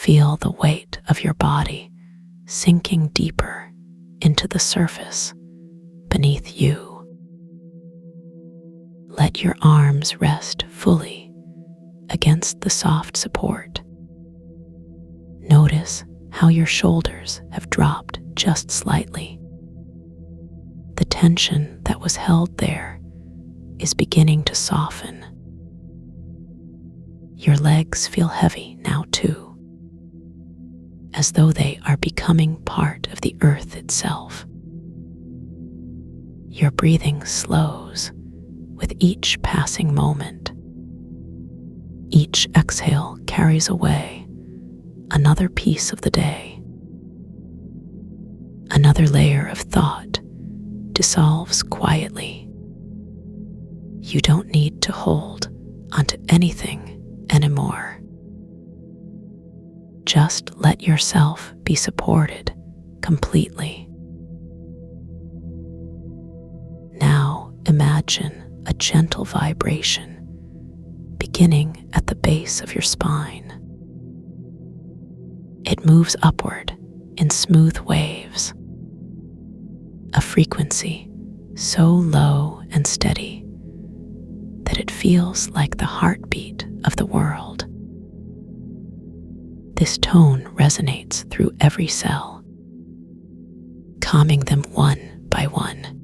Feel the weight of your body sinking deeper into the surface beneath you. Let your arms rest fully against the soft support. Notice how your shoulders have dropped just slightly. The tension that was held there is beginning to soften. Your legs feel heavy now too, as though they are becoming part of the earth itself. Your breathing slows with each passing moment. Each exhale carries away another piece of the day. Another layer of thought dissolves quietly. You don't need to hold onto anything anymore. Just let yourself be supported completely. Now imagine a gentle vibration beginning at the base of your spine. It moves upward in smooth waves, a frequency so low and steady that it feels like the heartbeat of the world. This tone resonates through every cell, calming them one by one.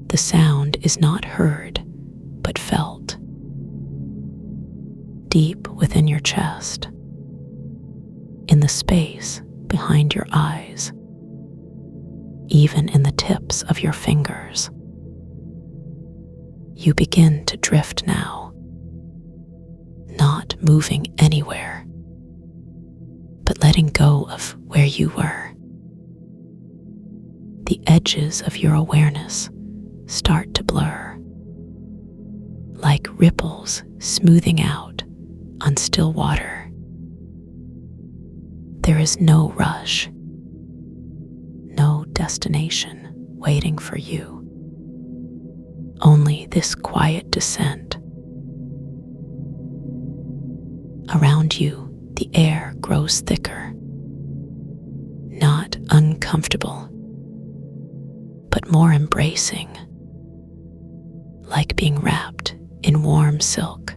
The sound is not heard, but felt. Deep within your chest, in the space behind your eyes, even in the tips of your fingers. You begin to drift now, not moving anywhere, but letting go of where you were. The edges of your awareness start to blur, like ripples smoothing out on still water. There is no rush, no destination waiting for you. Only this quiet descent. Around you, the air grows thicker, not uncomfortable, but more embracing, like being wrapped in warm silk.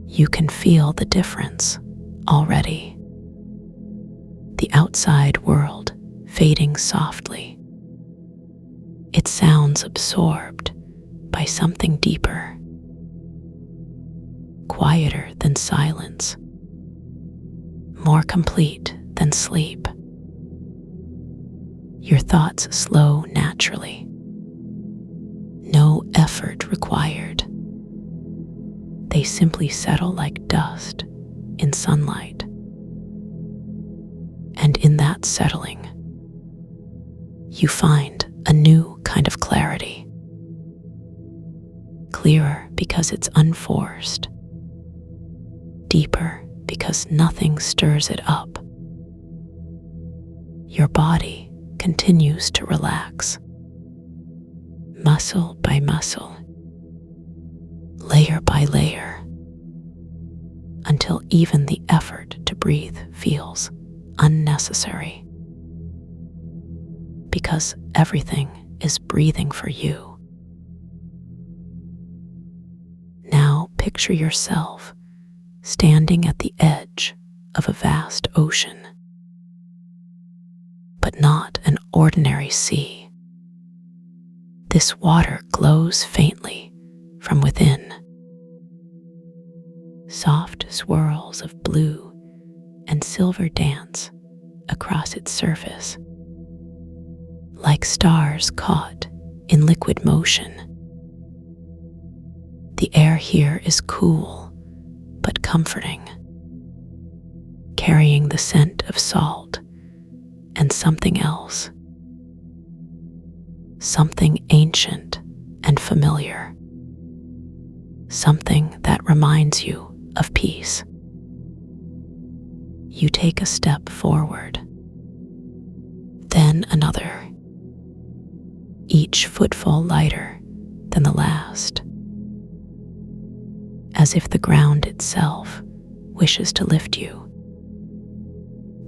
You can feel the difference already. The outside world fading softly. Its sounds absorbed by something deeper, quieter than silence, more complete than sleep. Your thoughts slow naturally. No effort required. They simply settle like dust in sunlight. And in that settling, you find a new kind of clarity. Clearer because it's unforced. Deeper because nothing stirs it up. Your body continues to relax, muscle by muscle, layer by layer, until even the effort to breathe feels unnecessary. Because everything is breathing for you. Now picture yourself standing at the edge of a vast ocean, but not an ordinary sea. This water glows faintly from within. Soft swirls of blue and silver dance across its surface, like stars caught in liquid motion. The air here is cool but comforting, carrying the scent of salt and something else, something ancient and familiar, something that reminds you of peace. You take a step forward, then another, each footfall lighter than the last, as if the ground itself wishes to lift you.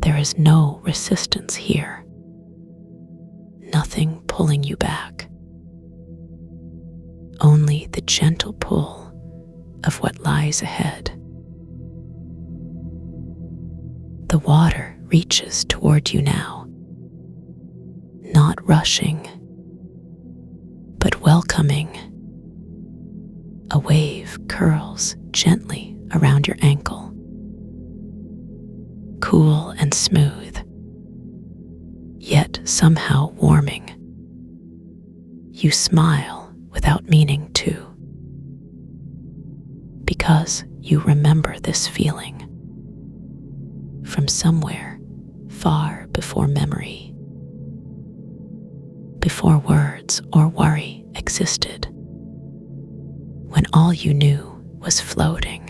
There is no resistance here, nothing pulling you back, only the gentle pull of what lies ahead. The water reaches toward you now, not rushing, but welcoming. A wave curls gently around your ankle, cool and smooth, yet somehow warming. You smile without meaning to, because you remember this feeling from somewhere far before memory, before words or worry existed, when all you knew was floating,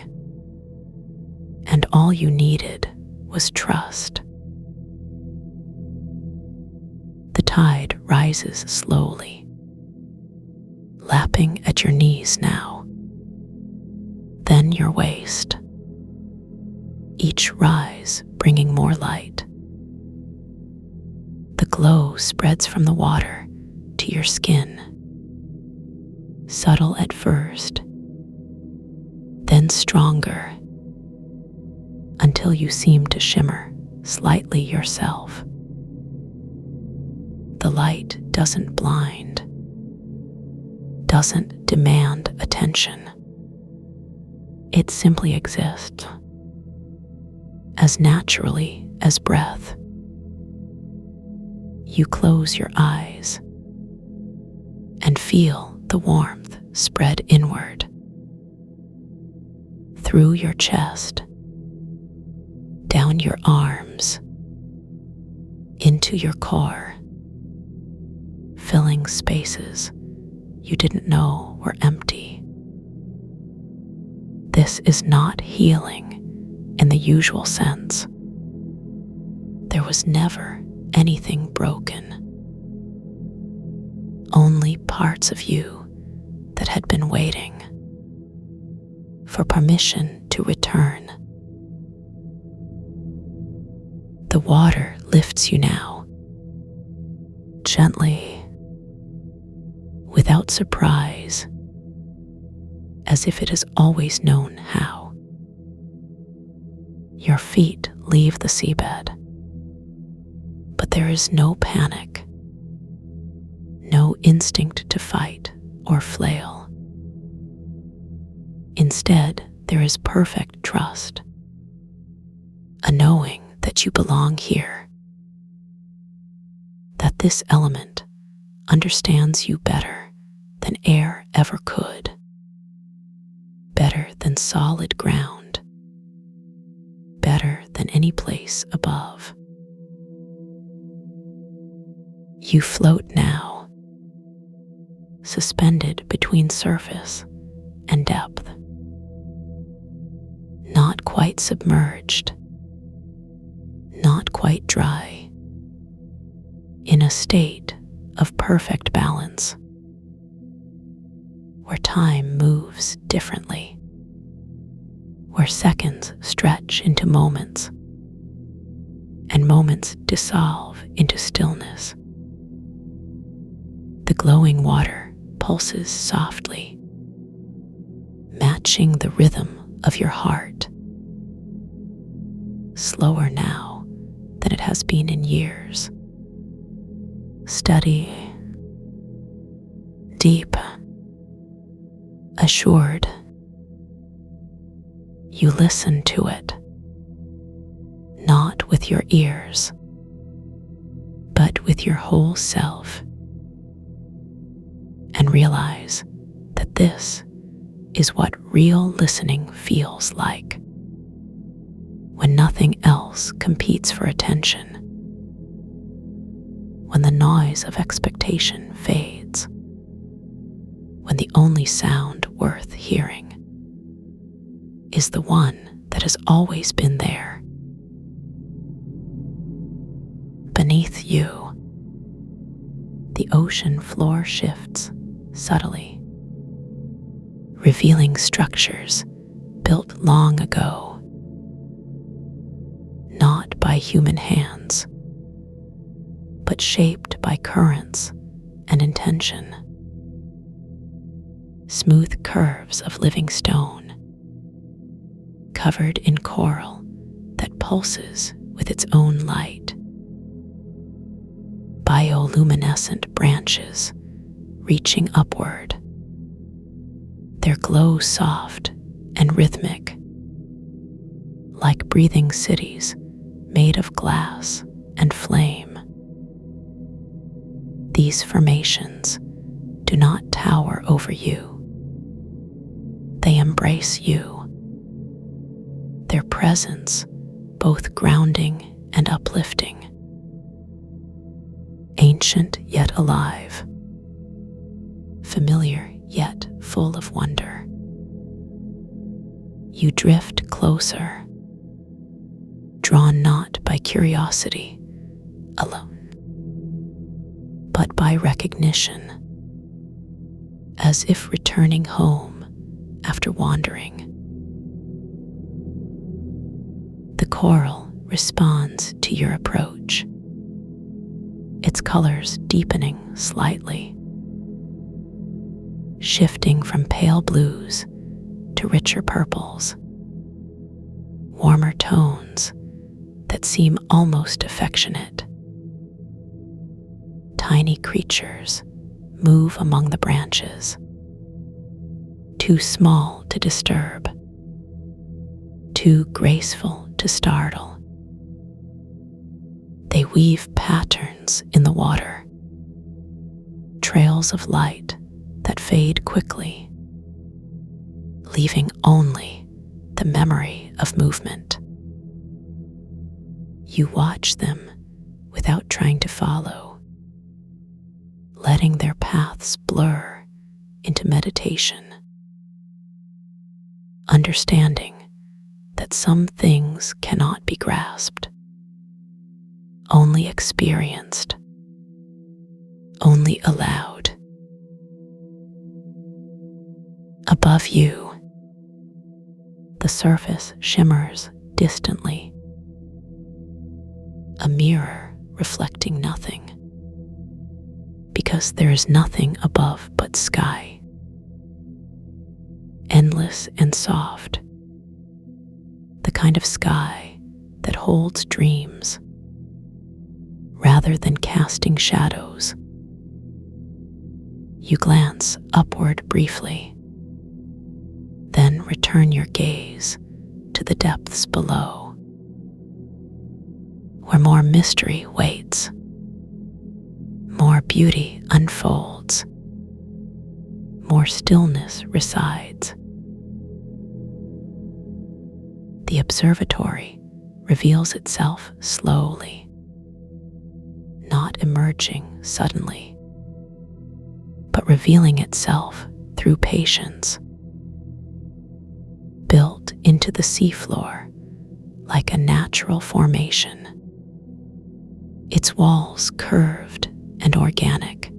and all you needed was trust. The tide rises slowly, lapping at your knees now, then your waist, each rise bringing more light. The glow spreads from the water to your skin, subtle at first, then stronger, until you seem to shimmer slightly yourself. The light doesn't blind, doesn't demand attention. It simply exists, as naturally as breath. You close your eyes and feel the warmth spread inward, through your chest, down your arms, into your core, filling spaces you didn't know were empty. This is not healing in the usual sense. There was never anything broken, only parts of you that had been waiting for permission to return. The water lifts you now, gently, without surprise, as if it has always known how. Your feet leave the seabed, but there is no panic, no instinct to fight or flail. Instead, there is perfect trust, a knowing that you belong here, that this element understands you better than air ever could, better than solid ground, better than any place above. You float now, suspended between surface and depth, not quite submerged, not quite dry, in a state of perfect balance, where time moves differently, where seconds stretch into moments, and moments dissolve into stillness. The glowing water pulses softly, matching the rhythm of your heart, slower now than it has been in years. Steady, deep, assured. You listen to it, not with your ears, but with your whole self, and realize that this is what real listening feels like, when nothing else competes for attention, when the noise of expectation fades, when the only sound worth hearing is the one that has always been there. Beneath you, the ocean floor shifts subtly, revealing structures built long ago, not by human hands, but shaped by currents and intention. Smooth curves of living stone, covered in coral that pulses with its own light. Bioluminescent branches reaching upward, their glow soft and rhythmic, like breathing cities made of glass and flame. These formations do not tower over you. They embrace you, their presence both grounding and uplifting. Ancient yet alive, familiar yet full of wonder. You drift closer, drawn not by curiosity alone, but by recognition, as if returning home after wandering. The coral responds to your approach, its colors deepening slightly, shifting from pale blues to richer purples, warmer tones that seem almost affectionate. Tiny creatures move among the branches, too small to disturb, too graceful to startle. They weave patterns in the water, trails of light that fade quickly, leaving only the memory of movement. You watch them without trying to follow, letting their paths blur into meditation, understanding that some things cannot be grasped, only experienced, only allowed. Above you, the surface shimmers distantly, a mirror reflecting nothing, because there is nothing above but sky, endless and soft, the kind of sky that holds dreams rather than casting shadows. You glance upward briefly, then return your gaze to the depths below, where more mystery waits, more beauty unfolds, more stillness resides. The observatory reveals itself slowly, not emerging suddenly, but revealing itself through patience, built into the seafloor like a natural formation, its walls curved and organic,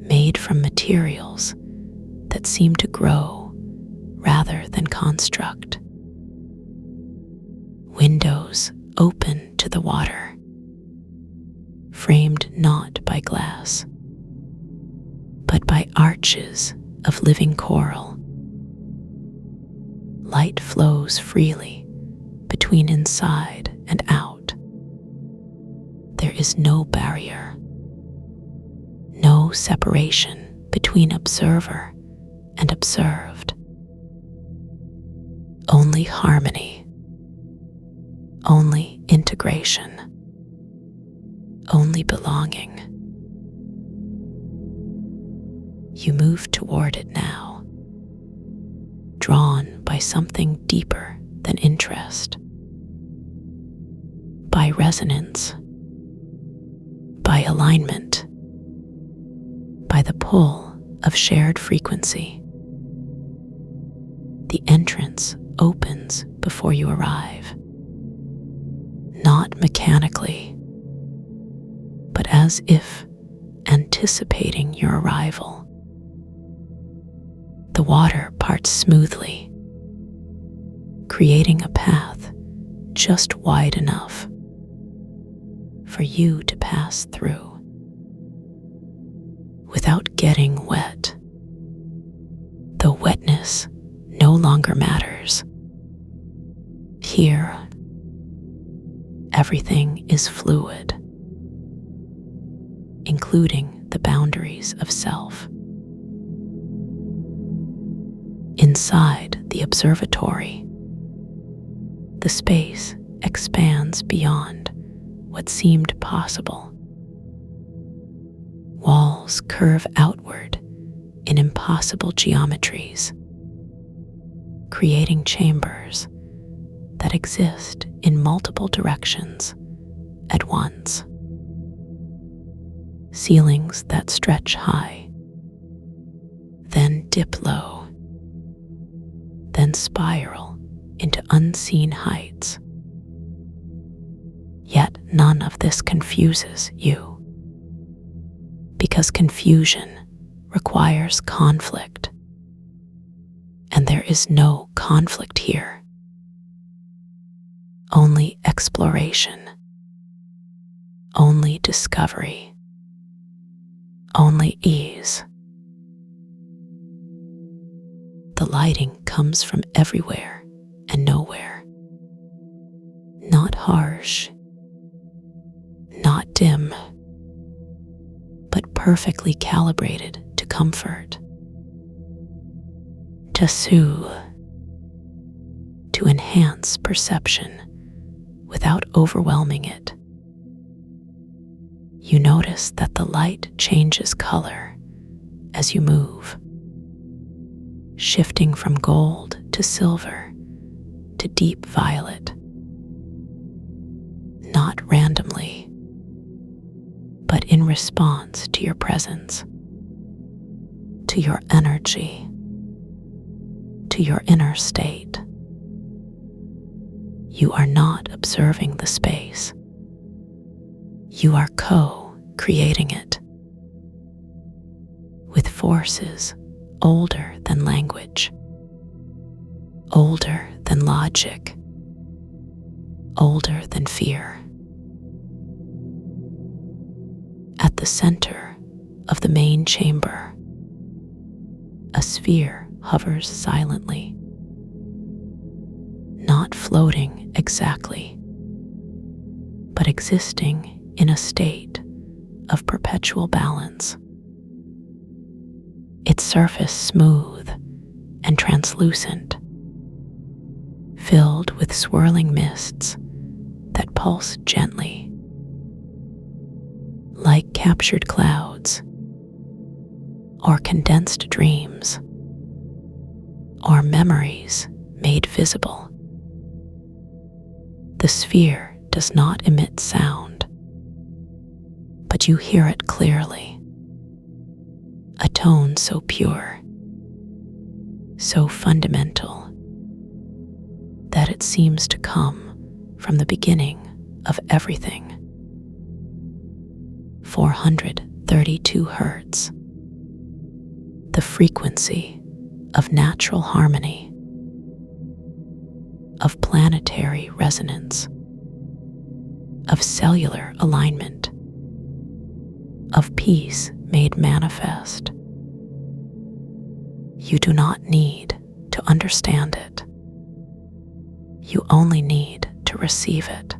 made from materials that seem to grow rather than construct. Windows open to the water, framed not by glass, but by arches of living coral. Light flows freely between inside and out. There is no barrier, no separation between observer and observed. Only harmony, only integration, only belonging. You move toward it now, drawn by something deeper than interest, by resonance, by alignment, by the pull of shared frequency. The entrance opens before you arrive, not mechanically, but as if anticipating your arrival. The water parts smoothly, creating a path just wide enough for you to pass through without getting wet. The wetness no longer matters. Here, everything is fluid, including the boundaries of self. Inside the observatory, the space expands beyond what seemed possible. Walls curve outward in impossible geometries, creating chambers that exist in multiple directions at once. Ceilings that stretch high, then dip low, then spiral into unseen heights. Yet none of this confuses you, because confusion requires conflict, and there is no conflict here. Only exploration, only discovery, only ease. The lighting comes from everywhere and nowhere. Not harsh, not dim, but perfectly calibrated to comfort, to soothe, to enhance perception without overwhelming it. You notice that the light changes color as you move, shifting from gold to silver to deep violet. Not randomly, but in response to your presence, to your energy, to your inner state. You are not observing the space. You are co-creating it with forces older than language, older than logic, older than fear. At the center of the main chamber, a sphere hovers silently, not floating exactly, but existing in a state of perpetual balance. Its surface smooth and translucent, filled with swirling mists that pulse gently, like captured clouds, or condensed dreams, or memories made visible. The sphere does not emit sound, but you hear it clearly. A tone so pure, so fundamental, that it seems to come from the beginning of everything. 432 hertz, the frequency of natural harmony, of planetary resonance, of cellular alignment, of peace made manifest. You do not need to understand it. You only need to receive it,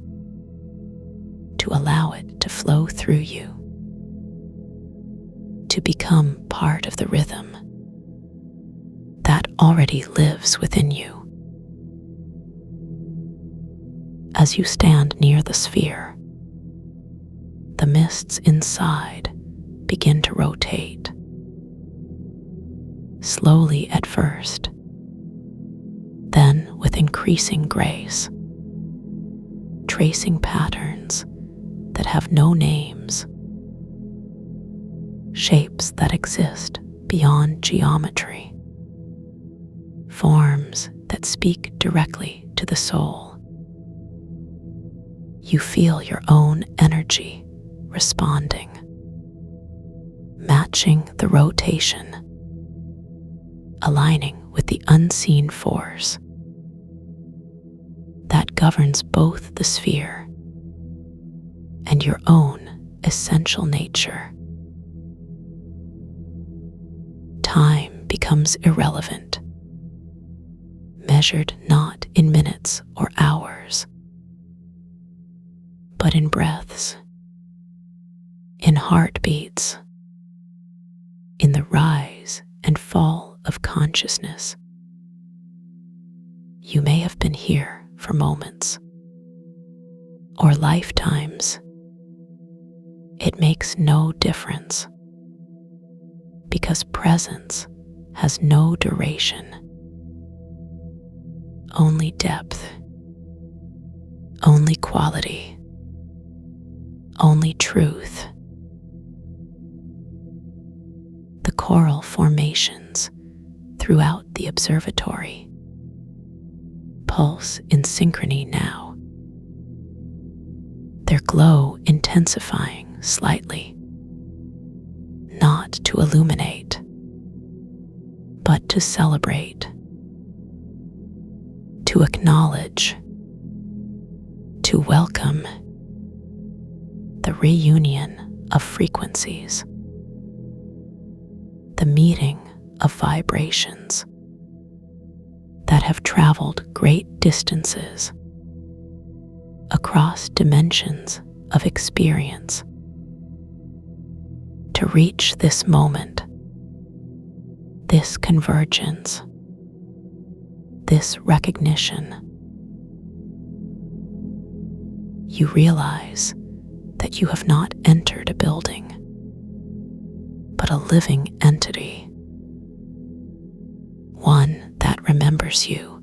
to allow it to flow through you, to become part of the rhythm that already lives within you. As you stand near the sphere, the mists inside begin to rotate, slowly at first, then with increasing grace, tracing patterns that have no names, shapes that exist beyond geometry, forms that speak directly to the soul. You feel your own energy responding, matching the rotation, aligning with the unseen force that that governs both the sphere and your own essential nature. Time becomes irrelevant, measured not in minutes or hours, but in breaths, in heartbeats, in the rise and fall of consciousness. You may have been here for moments or lifetimes. It makes no difference, because presence has no duration, only depth, only quality, only truth. The coral formations throughout the observatory pulse in synchrony now, their glow intensifying slightly, not to illuminate, but to celebrate, to acknowledge, to welcome the reunion of frequencies, the meeting of vibrations that have traveled great distances across dimensions of experience to reach this moment, this convergence, this recognition. You realize that you have not entered a building, but a living entity, one that remembers you,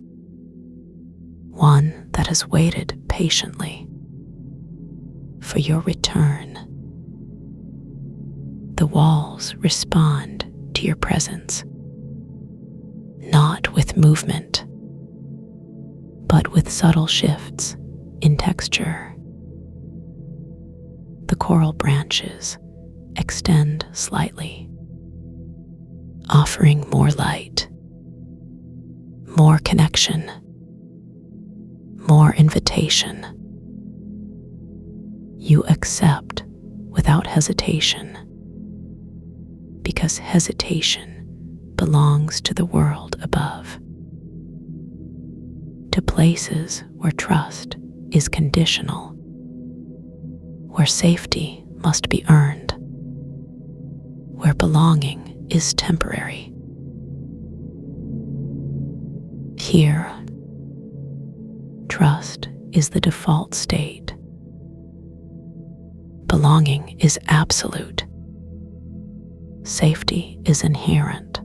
one that has waited patiently for your return. The walls respond to your presence, not with movement, but with subtle shifts in texture. The coral branches extend slightly, offering more light, more connection, more invitation. You accept without hesitation, because hesitation belongs to the world above, to places where trust is conditional, where safety must be earned, where belonging is temporary. Here, trust is the default state. Belonging is absolute. Safety is inherent,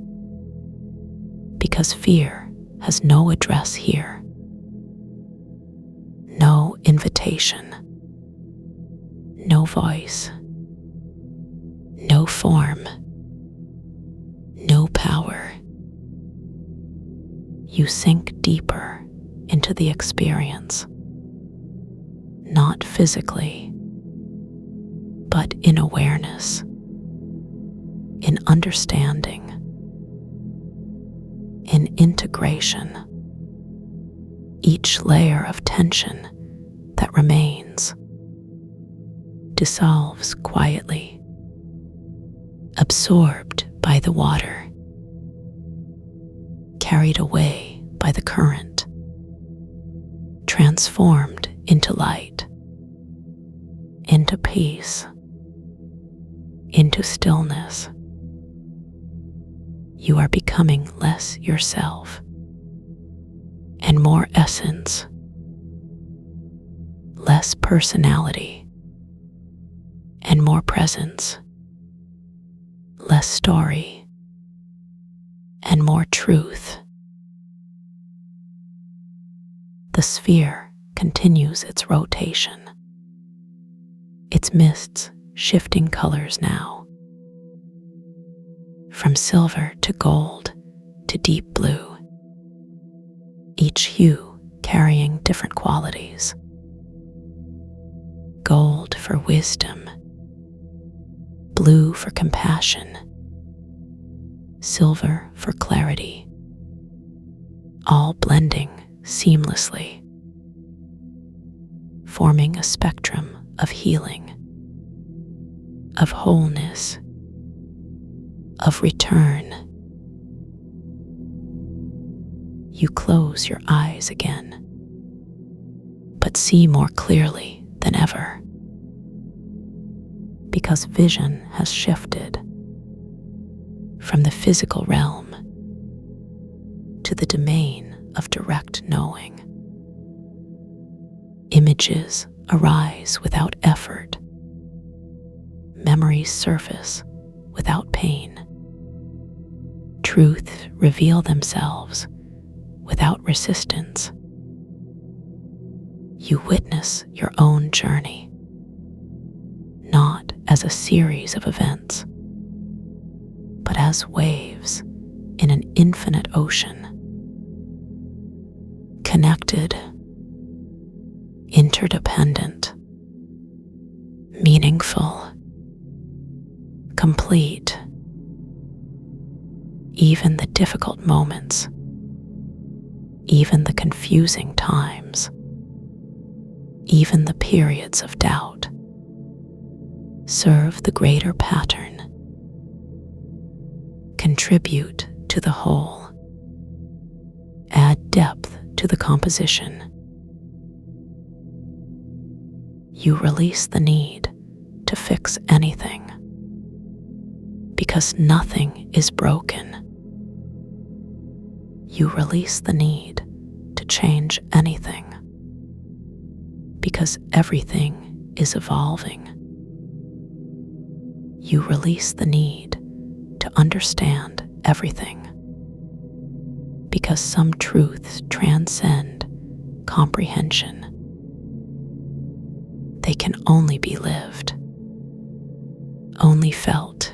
because fear has no address here, no invitation, no voice, no form, no power. You sink deeper into the experience, not physically, but in awareness, in understanding, in integration. Each layer of tension that remains dissolves quietly, absorbed by the water, carried away by the current, transformed into light, into peace, into stillness. You are becoming less yourself and more essence, less personality and more presence, less story and more truth. The sphere continues its rotation, its mists shifting colors now, from silver to gold to deep blue, each hue carrying different qualities. Gold for wisdom, blue for compassion, silver for clarity, all blending seamlessly. forming a spectrum of healing, of wholeness, of return. You close your eyes again, but see more clearly than ever, because vision has shifted from the physical realm to the domain of direct knowing. Images arise without effort. Memories surface without pain. Truths reveal themselves without resistance. You witness your own journey, not as a series of events, but as waves in an infinite ocean, connected, interdependent, meaningful, complete. Even the difficult moments, even the confusing times, even the periods of doubt, serve the greater pattern, contribute to the whole, add depth to the composition. You release the need to fix anything, because nothing is broken. You release the need to change anything, because everything is evolving. You release the need to understand everything, because some truths transcend comprehension. They can only be lived, only felt,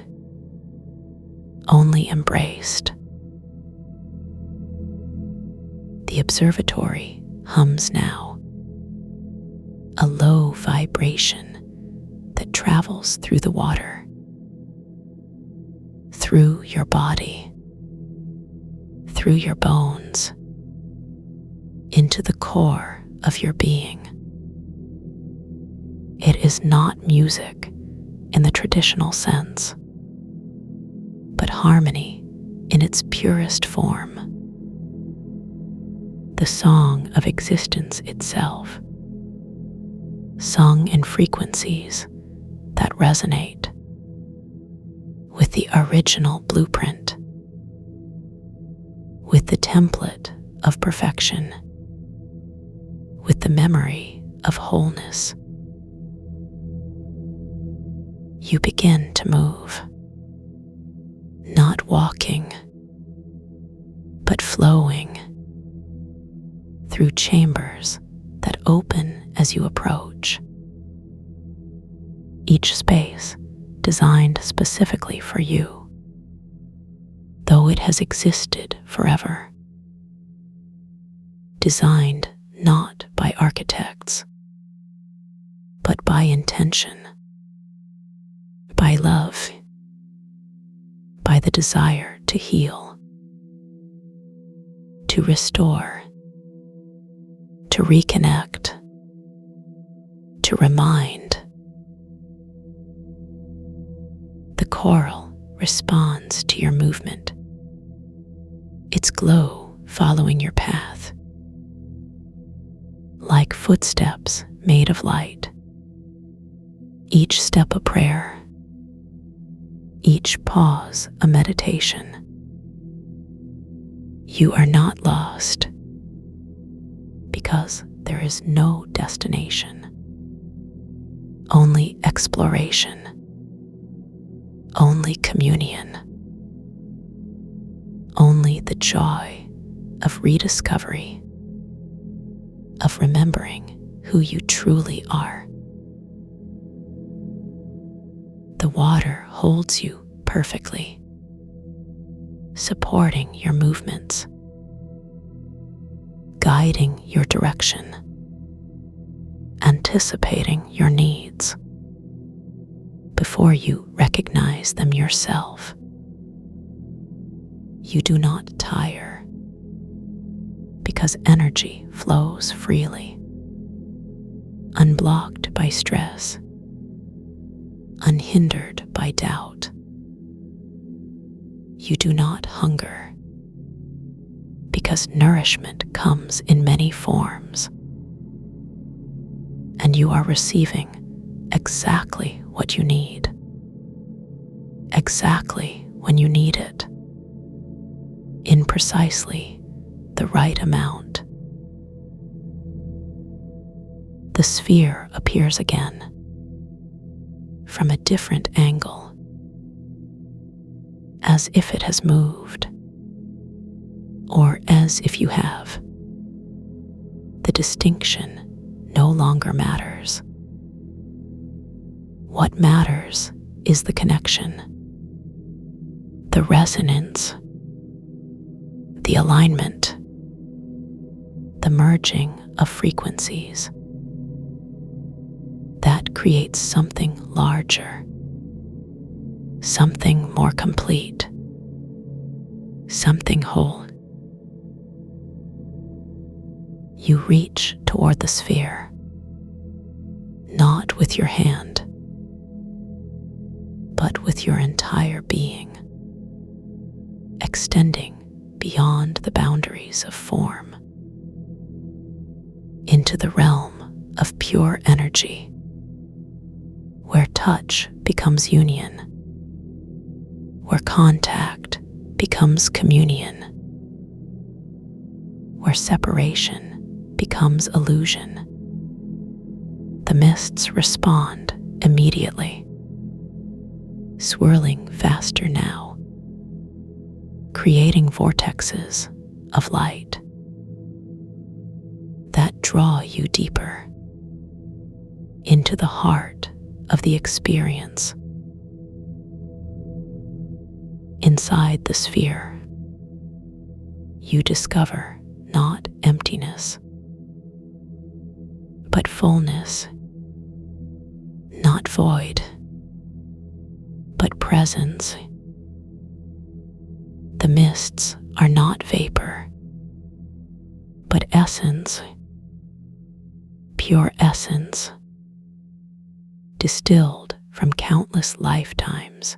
only embraced. The observatory hums now, a low vibration that travels through the water, through your body, through your bones, into the core of your being. It is not music in the traditional sense, but harmony in its purest form. The song of existence itself, sung in frequencies that resonate with the original blueprint, with the template of perfection, with the memory of wholeness. You begin to move, not walking, but flowing through chambers that open as you approach. Each space designed specifically for you, though it has existed forever. Designed not by architects, but by intention, by love, by the desire to heal, to restore, to reconnect, to remind. The coral responds to your movement, its glow following your path, like footsteps made of light, each step a prayer, each pause a meditation. You are not lost, because there is no destination, only exploration, only communion, only the joy of rediscovery, of remembering who you truly are. The water holds you perfectly, supporting your movements, guiding your direction, anticipating your needs before you recognize them yourself. You do not tire, because energy flows freely, unblocked unblocked by stress, unhindered by doubt. You do not hunger, because nourishment comes in many forms, and you are receiving exactly what you need, exactly when you need it, in precisely the right amount. The sphere appears again, from a different angle, as if it has moved, or as if you have. The distinction no longer matters. What matters is the connection, the resonance, the alignment, the merging of frequencies that creates something larger, something more complete, something whole. You reach toward the sphere, not with your hand, but with your entire being, extending beyond the boundaries of form, into the realm of pure energy, where touch becomes union, where contact becomes communion, where separation becomes illusion. The mists respond immediately, swirling faster now, creating vortexes of light that draw you deeper into the heart of the experience. Inside the sphere, you discover not emptiness, but fullness, not void, but presence. The mists are not vapor, but essence, pure essence, distilled from countless lifetimes,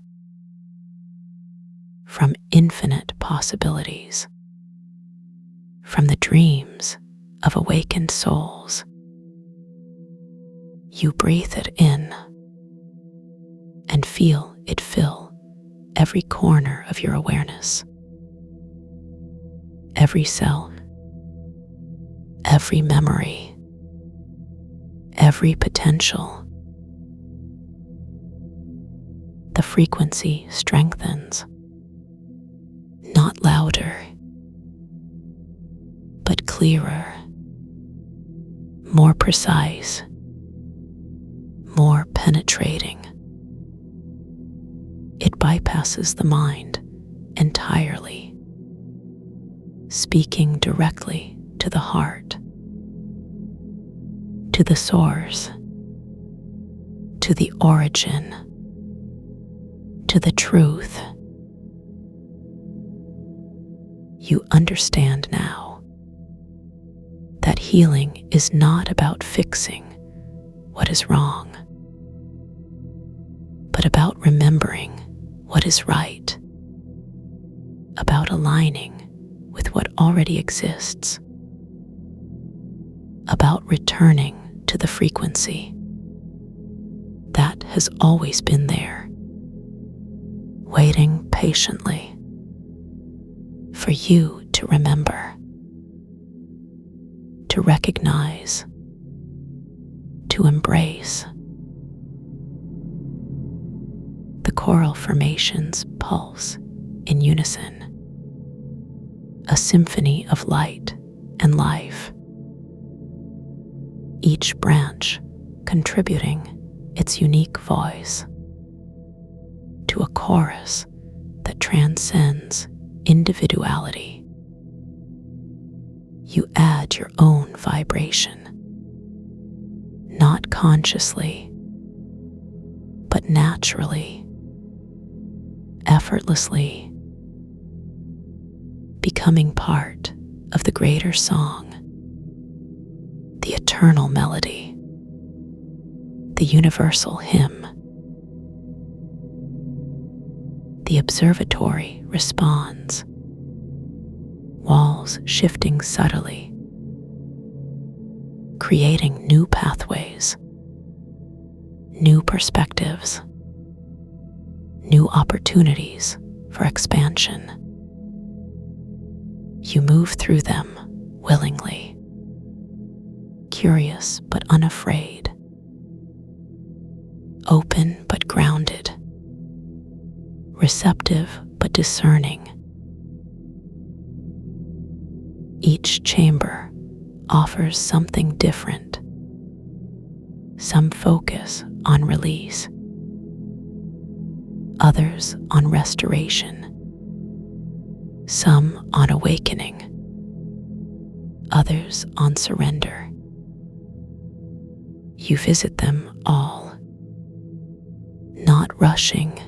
from infinite possibilities, from the dreams of awakened souls. You breathe it in and feel it fill every corner of your awareness, every cell, every memory, every potential. The frequency strengthens, not louder, but clearer, more precise, more penetrating. It bypasses the mind entirely, speaking directly to the heart, to the source, to the origin, to the truth. You understand now that healing is not about fixing what is wrong, but about remembering what is right, about aligning with what already exists, about returning to the frequency that has always been there, waiting patiently for you to remember, to recognize, to embrace. The coral formations pulse in unison, a symphony of light and life, each branch contributing its unique voice to a chorus that transcends individuality. You add your own vibration, not consciously, but naturally, effortlessly, becoming part of the greater song, the eternal melody, universal hymn. The observatory responds, walls shifting subtly, creating new pathways, new perspectives, new opportunities for expansion. You move through them willingly, curious but unafraid, open but grounded, receptive but discerning. Each chamber offers something different, some focus on release, others on restoration, some on awakening, others on surrender. You visit them all, not rushing,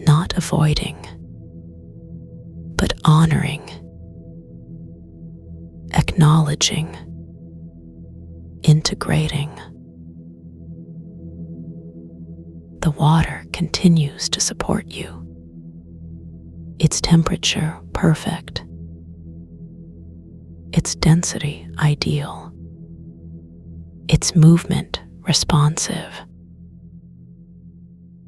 not avoiding, but honoring, acknowledging, integrating. The water continues to support you, its temperature perfect, its density ideal, its movement responsive.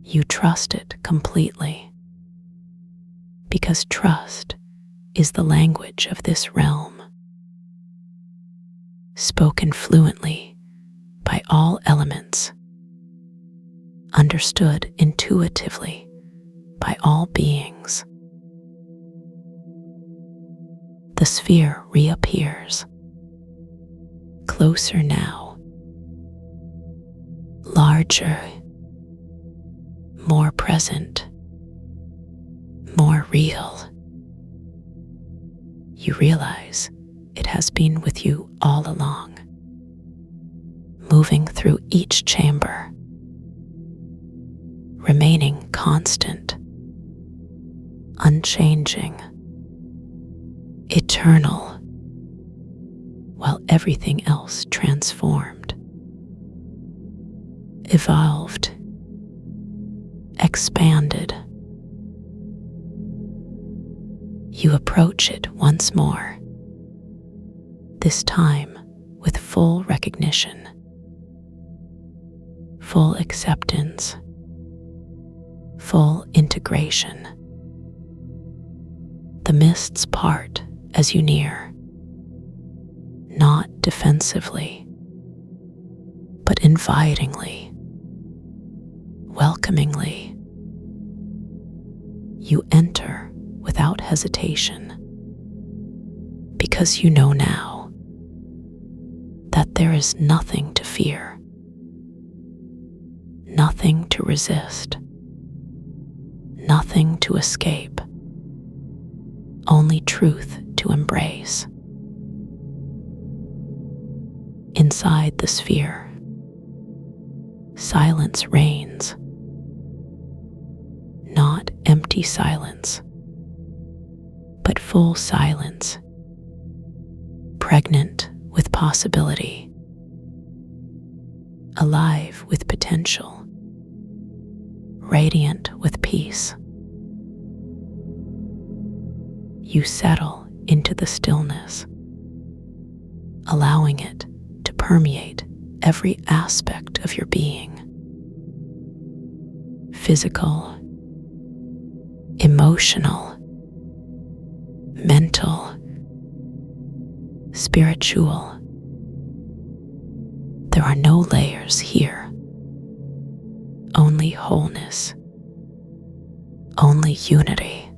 You trust it completely, because trust is the language of this realm, spoken fluently by all elements, understood intuitively by all beings. The sphere reappears, closer now, larger, more present, more real. You realize it has been with you all along, moving through each chamber, remaining constant, unchanging, eternal, while everything else transformed, evolved, expanded. You approach it once more, this time with full recognition, full acceptance, full integration. The mists part as you near, not defensively, but invitingly, welcomingly. You enter without hesitation, because you know now that there is nothing to fear, nothing to resist, nothing to escape, only truth to embrace. Inside the sphere, silence reigns, not empty silence, but full silence, pregnant with possibility, alive with potential, radiant with peace. You settle into the stillness, allowing it to permeate every aspect of your being. Physical, emotional, mental, spiritual. There are no layers here, only wholeness, only unity,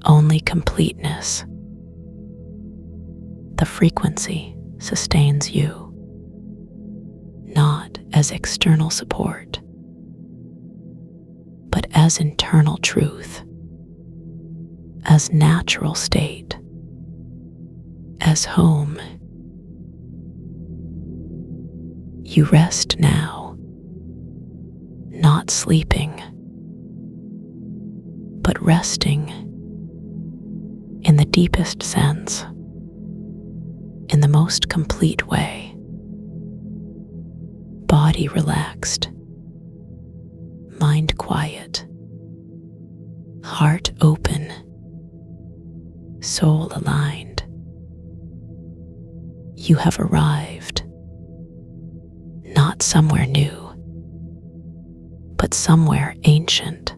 only completeness. The frequency sustains you, not as external support, but as internal truth, as natural state, as home. You rest now, not sleeping, but resting in the deepest sense, in the most complete way. body relaxed, mind quiet, heart open, soul aligned, you have arrived, not somewhere new, but somewhere ancient,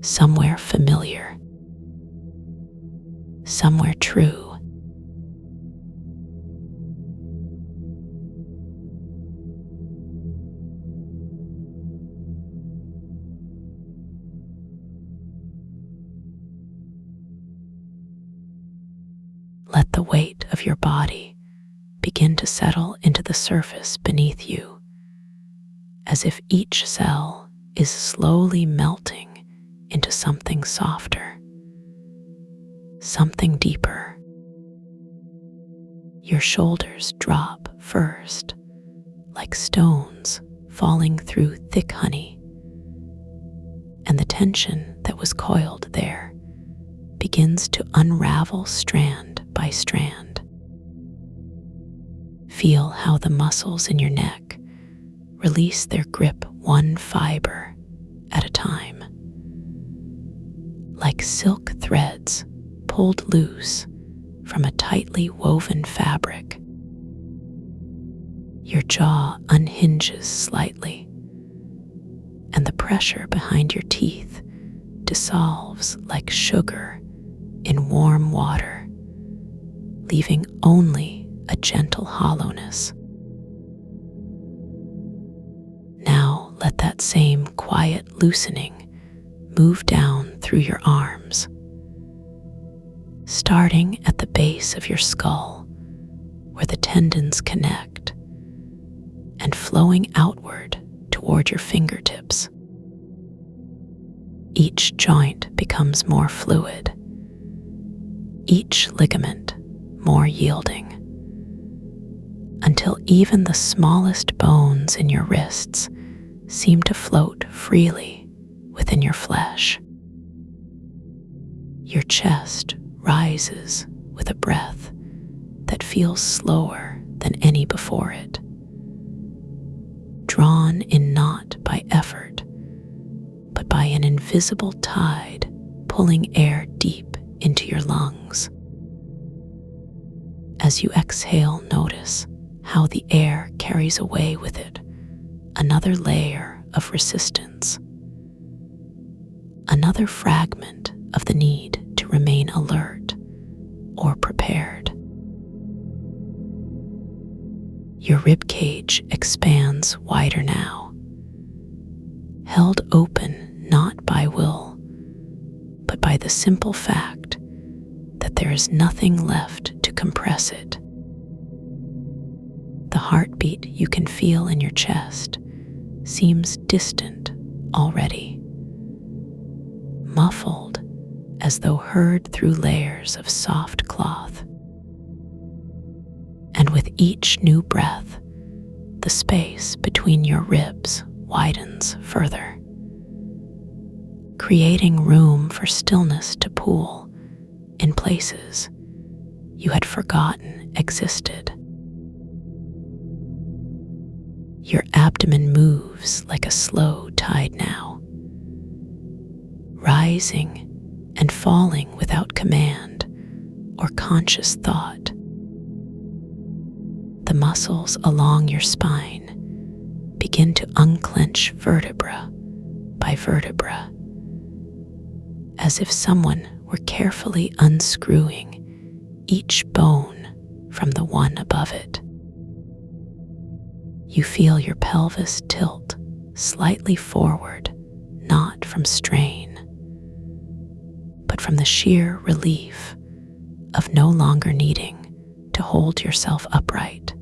somewhere familiar, somewhere true. Let the weight of your body begin to settle into the surface beneath you, as if each cell is slowly melting into something softer, something deeper. Your shoulders drop first, like stones falling through thick honey, and the tension that was coiled there begins to unravel strand by strand. Feel how the muscles in your neck release their grip one fiber at a time, like silk threads pulled loose from a tightly woven fabric. Your jaw unhinges slightly, and the pressure behind your teeth dissolves like sugar in warm water, leaving only a gentle hollowness. Now let that same quiet loosening move down through your arms, starting at the base of your skull where the tendons connect and flowing outward toward your fingertips. Each joint becomes more fluid, each ligament more yielding, until even the smallest bones in your wrists seem to float freely within your flesh. Your chest rises with a breath that feels slower than any before it, drawn in not by effort, but by an invisible tide pulling air deep into your lungs. As you exhale, notice how the air carries away with it another layer of resistance, another fragment of the need to remain alert or prepared. Your rib cage expands wider now, held open not by will, but by the simple fact that there is nothing left to compress it. The heartbeat you can feel in your chest seems distant already, muffled as though heard through layers of soft cloth. And with each new breath, the space between your ribs widens further, creating room for stillness to pool in places you had forgotten existed. Your abdomen moves like a slow tide now, rising and falling without command or conscious thought. The muscles along your spine begin to unclench vertebra by vertebra, as if someone were carefully unscrewing each bone from the one above it. You feel your pelvis tilt slightly forward, not from strain, but from the sheer relief of no longer needing to hold yourself upright.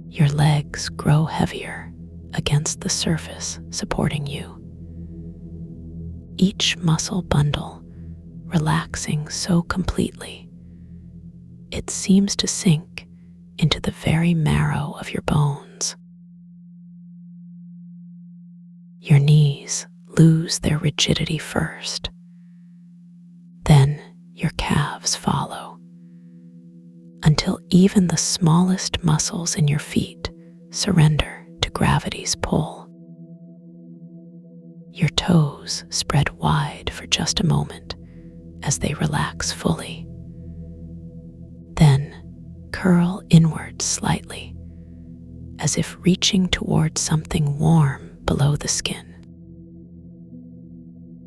Your legs grow heavier against the surface supporting you, each muscle bundle relaxing so completely it seems to sink into the very marrow of your bones. Your knees lose their rigidity first, then your calves follow, until even the smallest muscles in your feet surrender to gravity's pull. Your toes spread wide for just a moment as they relax fully. Then curl inward slightly, as if reaching towards something warm below the skin.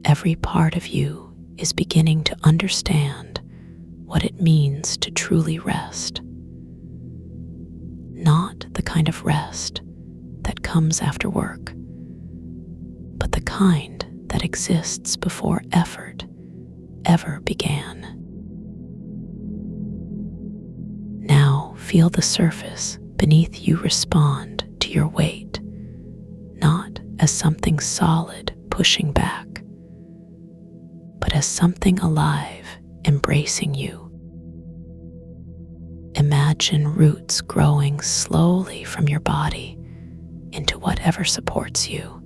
Every part of you is beginning to understand what it means to truly rest. Not the kind of rest that comes after work, but the kind that exists before effort ever began. Now feel the surface beneath you respond to your weight, not as something solid pushing back, but as something alive embracing you. Imagine roots growing slowly from your body into whatever supports you,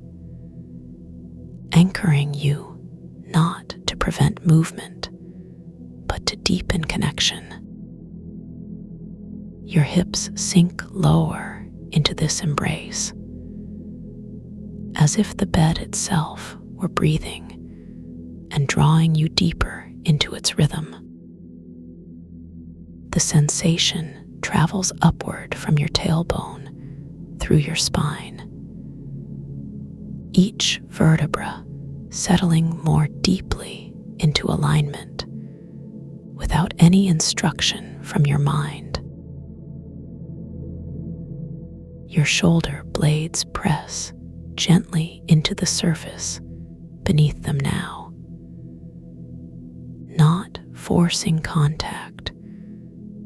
anchoring you not to prevent movement, but to deepen connection. Your hips sink lower into this embrace, as if the bed itself were breathing and drawing you deeper into its rhythm. The sensation travels upward from your tailbone through your spine, each vertebra settling more deeply into alignment without any instruction from your mind. Your shoulder blades press gently into the surface beneath them now, not forcing contact,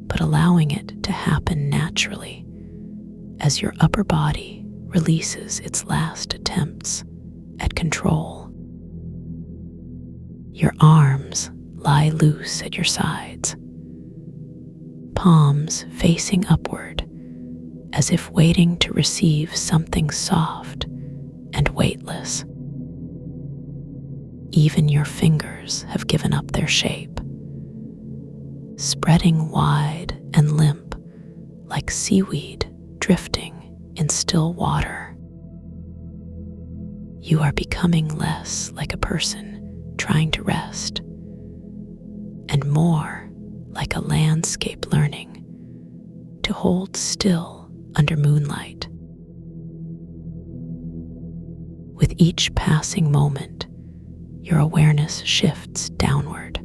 but allowing it to happen naturally as your upper body releases its last attempts at control. Your arms lie loose at your sides, palms facing upward as if waiting to receive something soft and weightless. Even your fingers have given up their shape, spreading wide and limp like seaweed drifting in still water. You are becoming less like a person trying to rest, and more like a landscape learning to hold still under moonlight. With each passing moment, your awareness shifts downward,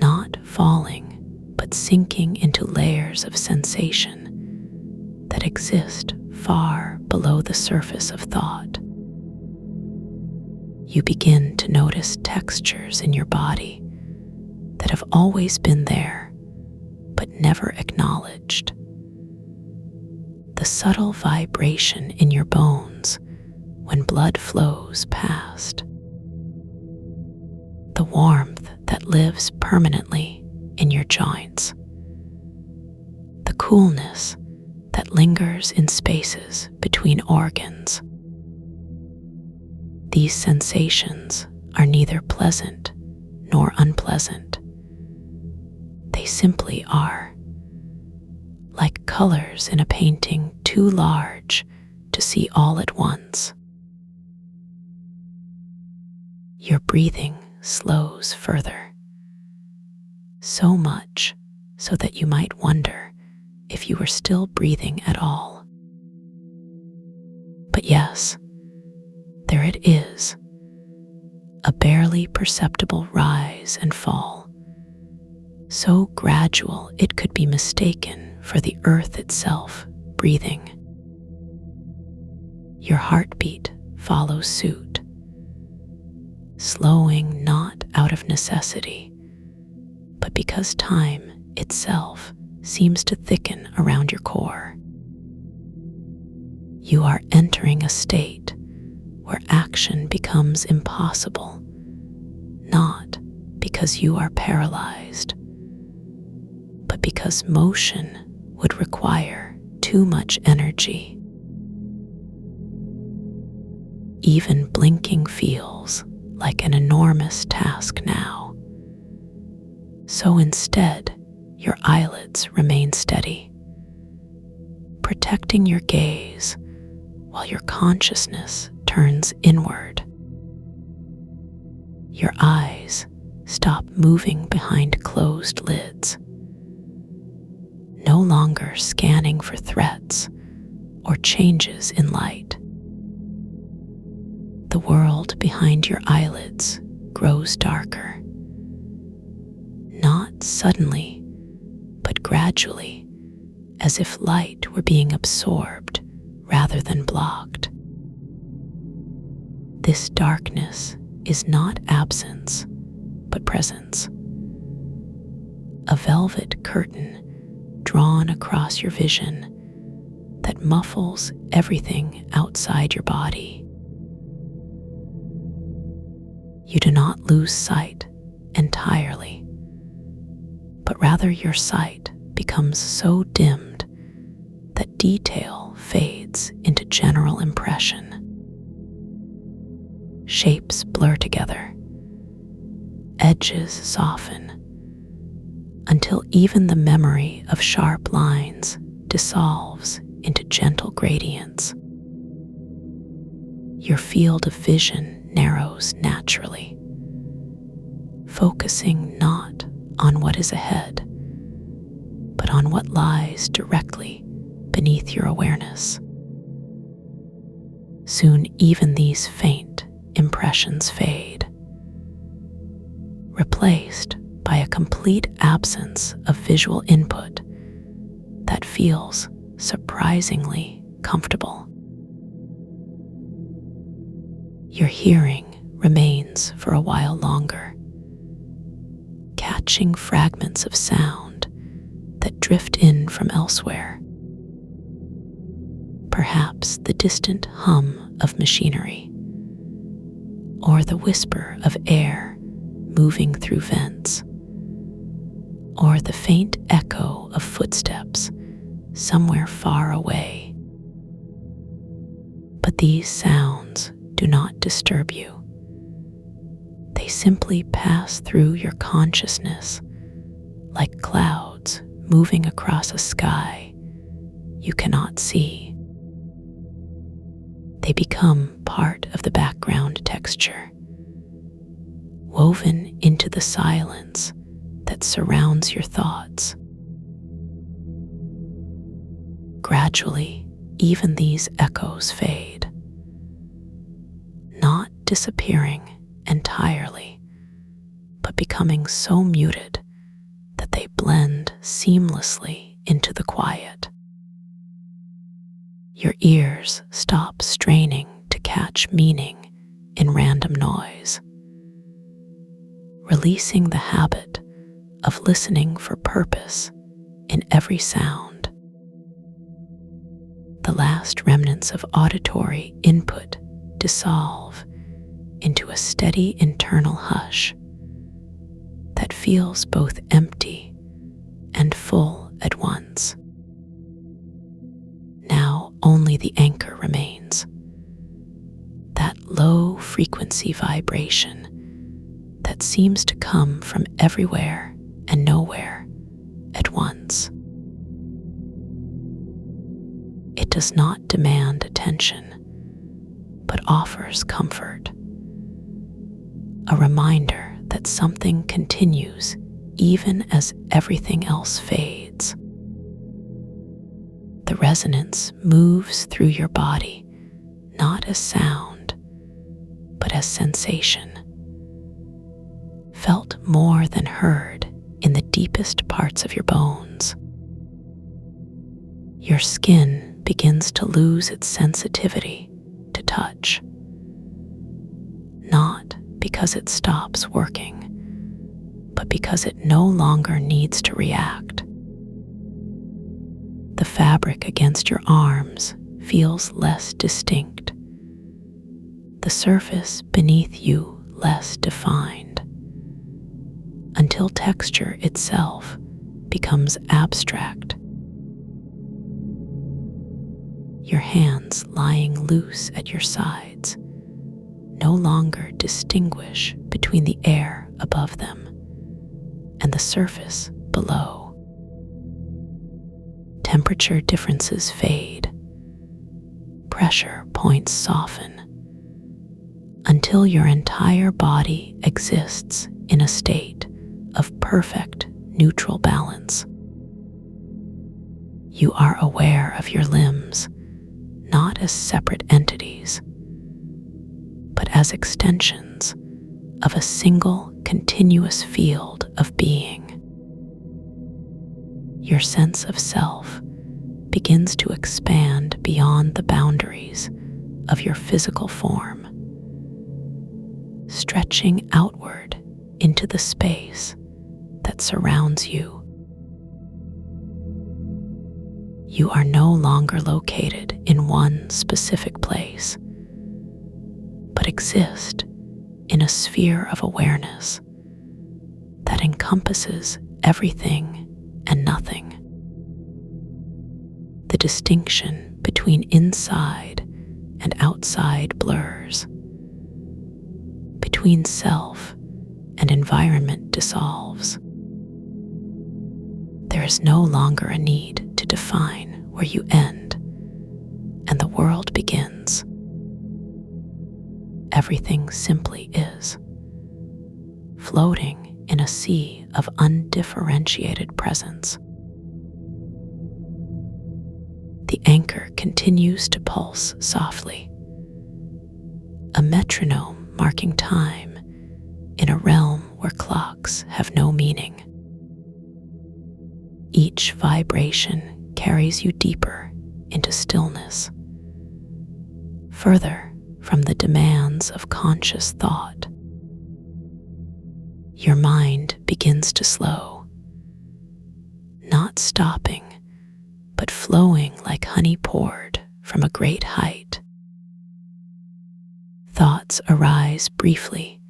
not falling, but sinking into layers of sensation that exist far below the surface of thought. You begin to notice textures in your body that have always been there, but never acknowledged. The subtle vibration in your bones when blood flows past. The warmth that lives permanently in your joints. The coolness that lingers in spaces between organs. These sensations are neither pleasant nor unpleasant. They simply are, like colors in a painting too large to see all at once. Your breathing slows further, so much so that you might wonder if you were still breathing at all. But yes, there it is, a barely perceptible rise and fall, so gradual it could be mistaken for the earth itself breathing. Your heartbeat follows suit, slowing not out of necessity, but because time itself seems to thicken around your core. You are entering a state where action becomes impossible, not because you are paralyzed, but because motion would require too much energy. Even blinking feels like an enormous task now. So instead, your eyelids remain steady, protecting your gaze while your consciousness turns inward. Your eyes stop moving behind closed lids, no longer scanning for threats or changes in light. The world behind your eyelids grows darker, not suddenly, but gradually, as if light were being absorbed rather than blocked. This darkness is not absence, but presence. A velvet curtain drawn across your vision that muffles everything outside your body. You do not lose sight entirely, but rather your sight becomes so dimmed that detail fades into general impression. Shapes blur together, edges soften, until even the memory of sharp lines dissolves into gentle gradients. Your field of vision narrows naturally, focusing not on what is ahead, but on what lies directly beneath your awareness. Soon even these faint impressions fade, replaced by a complete absence of visual input that feels surprisingly comfortable. Your hearing remains for a while longer, catching fragments of sound that drift in from elsewhere. Perhaps the distant hum of machinery, or the whisper of air moving through vents, or the faint echo of footsteps somewhere far away. But these sounds do not disturb you. They simply pass through your consciousness like clouds moving across a sky you cannot see. They become part of the background texture, woven into the silence that surrounds your thoughts. Gradually, even these echoes fade, not disappearing entirely, but becoming so muted that they blend seamlessly into the quiet. Your ears stop straining to catch meaning in random noise, releasing the habit of listening for purpose in every sound. The last remnants of auditory input dissolve into a steady internal hush that feels both empty and full at once. Now only the anchor remains, that low frequency vibration that seems to come from everywhere and nowhere at once. It does not demand attention, but offers comfort, a reminder that something continues even as everything else fades. The resonance moves through your body, not as sound, but as sensation, felt more than heard in the deepest parts of your bones. Your skin begins to lose its sensitivity to touch, not because it stops working, but because it no longer needs to react. The fabric against your arms feels less distinct, the surface beneath you less defined, until texture itself becomes abstract. Your hands lying loose at your sides no longer distinguish between the air above them and the surface below. Temperature differences fade. Pressure points soften until your entire body exists in a state of perfect neutral balance. You are aware of your limbs not as separate entities, but as extensions of a single continuous field of being. Your sense of self begins to expand beyond the boundaries of your physical form, stretching outward into the space that surrounds you. You are no longer located in one specific place, but exist in a sphere of awareness that encompasses everything and nothing. The distinction between inside and outside blurs. Between self and environment dissolves. There is no longer a need to define where you end and the world begins. Everything simply is, floating in a sea of undifferentiated presence. The anchor continues to pulse softly, a metronome marking time in a realm where clocks have no meaning. Each vibration carries you deeper into stillness, further from the demands of conscious thought. Your mind begins to slow, not stopping, but flowing like honey poured from a great height. Thoughts arise briefly,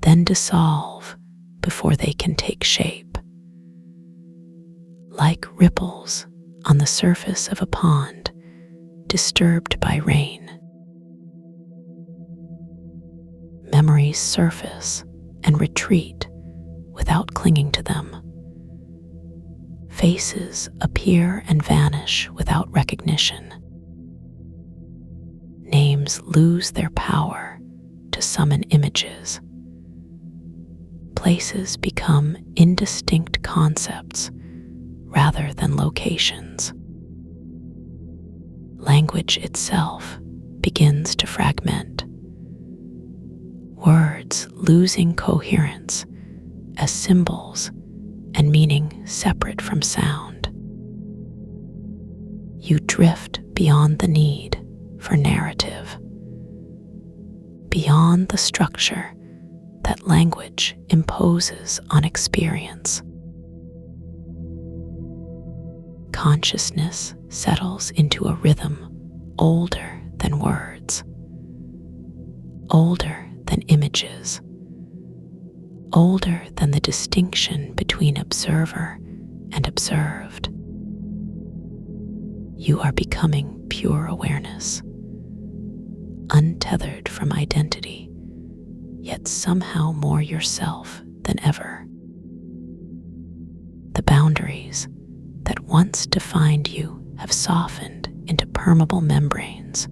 then dissolve before they can take shape. Like ripples on the surface of a pond disturbed by rain. Memories surface and retreat without clinging to them. Faces appear and vanish without recognition. Names lose their power to summon images. Places become indistinct concepts rather than locations. Language itself begins to fragment. Words losing coherence as symbols and meaning separate from sound. You drift beyond the need for narrative, beyond the structure that language imposes on experience. Consciousness settles into a rhythm older than words, older than images, older than the distinction between observer and observed. You are becoming pure awareness, untethered from identity, yet somehow more yourself than ever. The boundaries that once defined you have softened into permeable membranes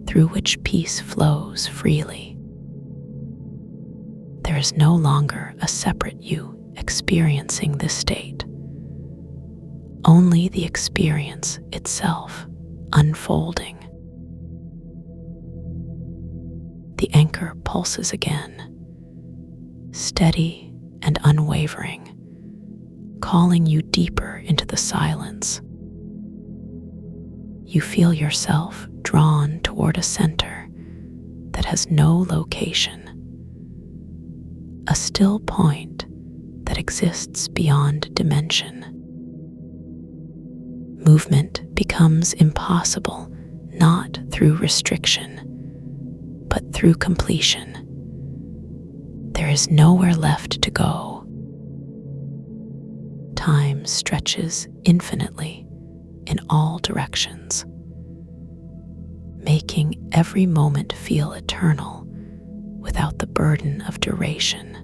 through which peace flows freely. There is no longer a separate you experiencing this state, only the experience itself unfolding. The anchor pulses again, steady and unwavering, calling you deeper into the silence. You feel yourself drawn toward a center that has no location, a still point that exists beyond dimension. Movement becomes impossible not through restriction, but through completion. There is nowhere left to go. Time stretches infinitely in all directions, making every moment feel eternal without the burden of duration.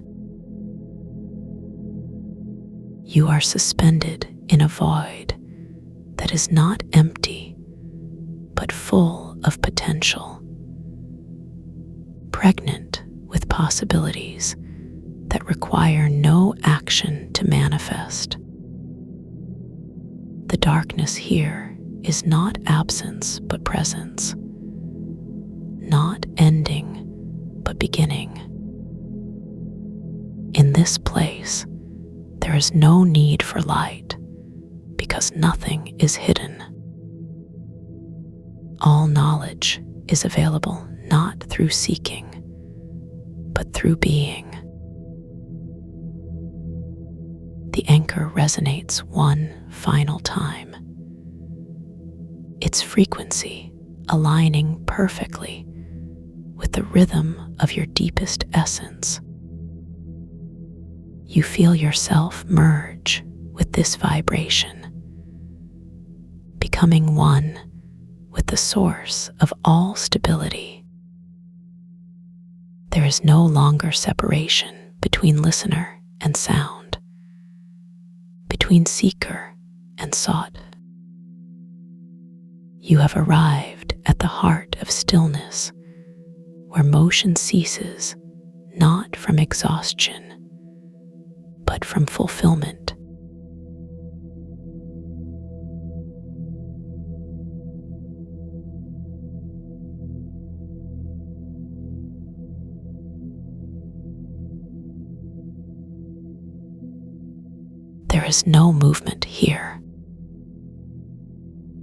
You are suspended in a void that is not empty, but full of potential, pregnant with possibilities that require no action to manifest. The darkness here is not absence but presence, not ending but beginning. In this place, there is no need for light because nothing is hidden. All knowledge is available not through seeking, but through being. The anchor resonates one final time, its frequency aligning perfectly with the rhythm of your deepest essence. You feel yourself merge with this vibration, becoming one with the source of all stability. There is no longer separation between listener and sound, between seeker and sought. You have arrived at the heart of stillness, where motion ceases not from exhaustion, but from fulfillment. There is no movement here,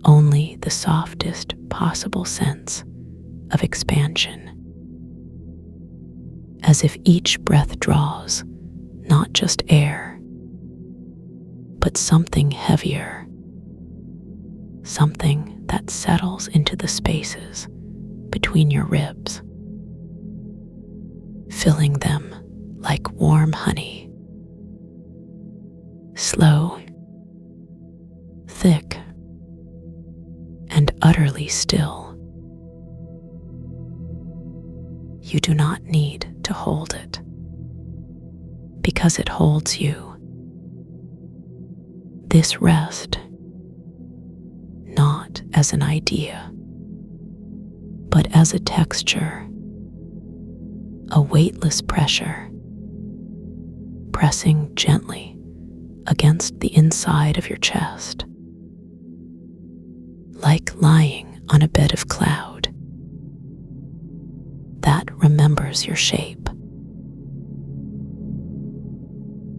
only the softest possible sense of expansion, as if each breath draws not just air, but something heavier, something that settles into the spaces between your ribs, filling them like warm honey. Slow, thick, and utterly still. You do not need to hold it, because it holds you. This rest, not as an idea, but as a texture, a weightless pressure, pressing gently against the inside of your chest, like lying on a bed of cloud that remembers your shape.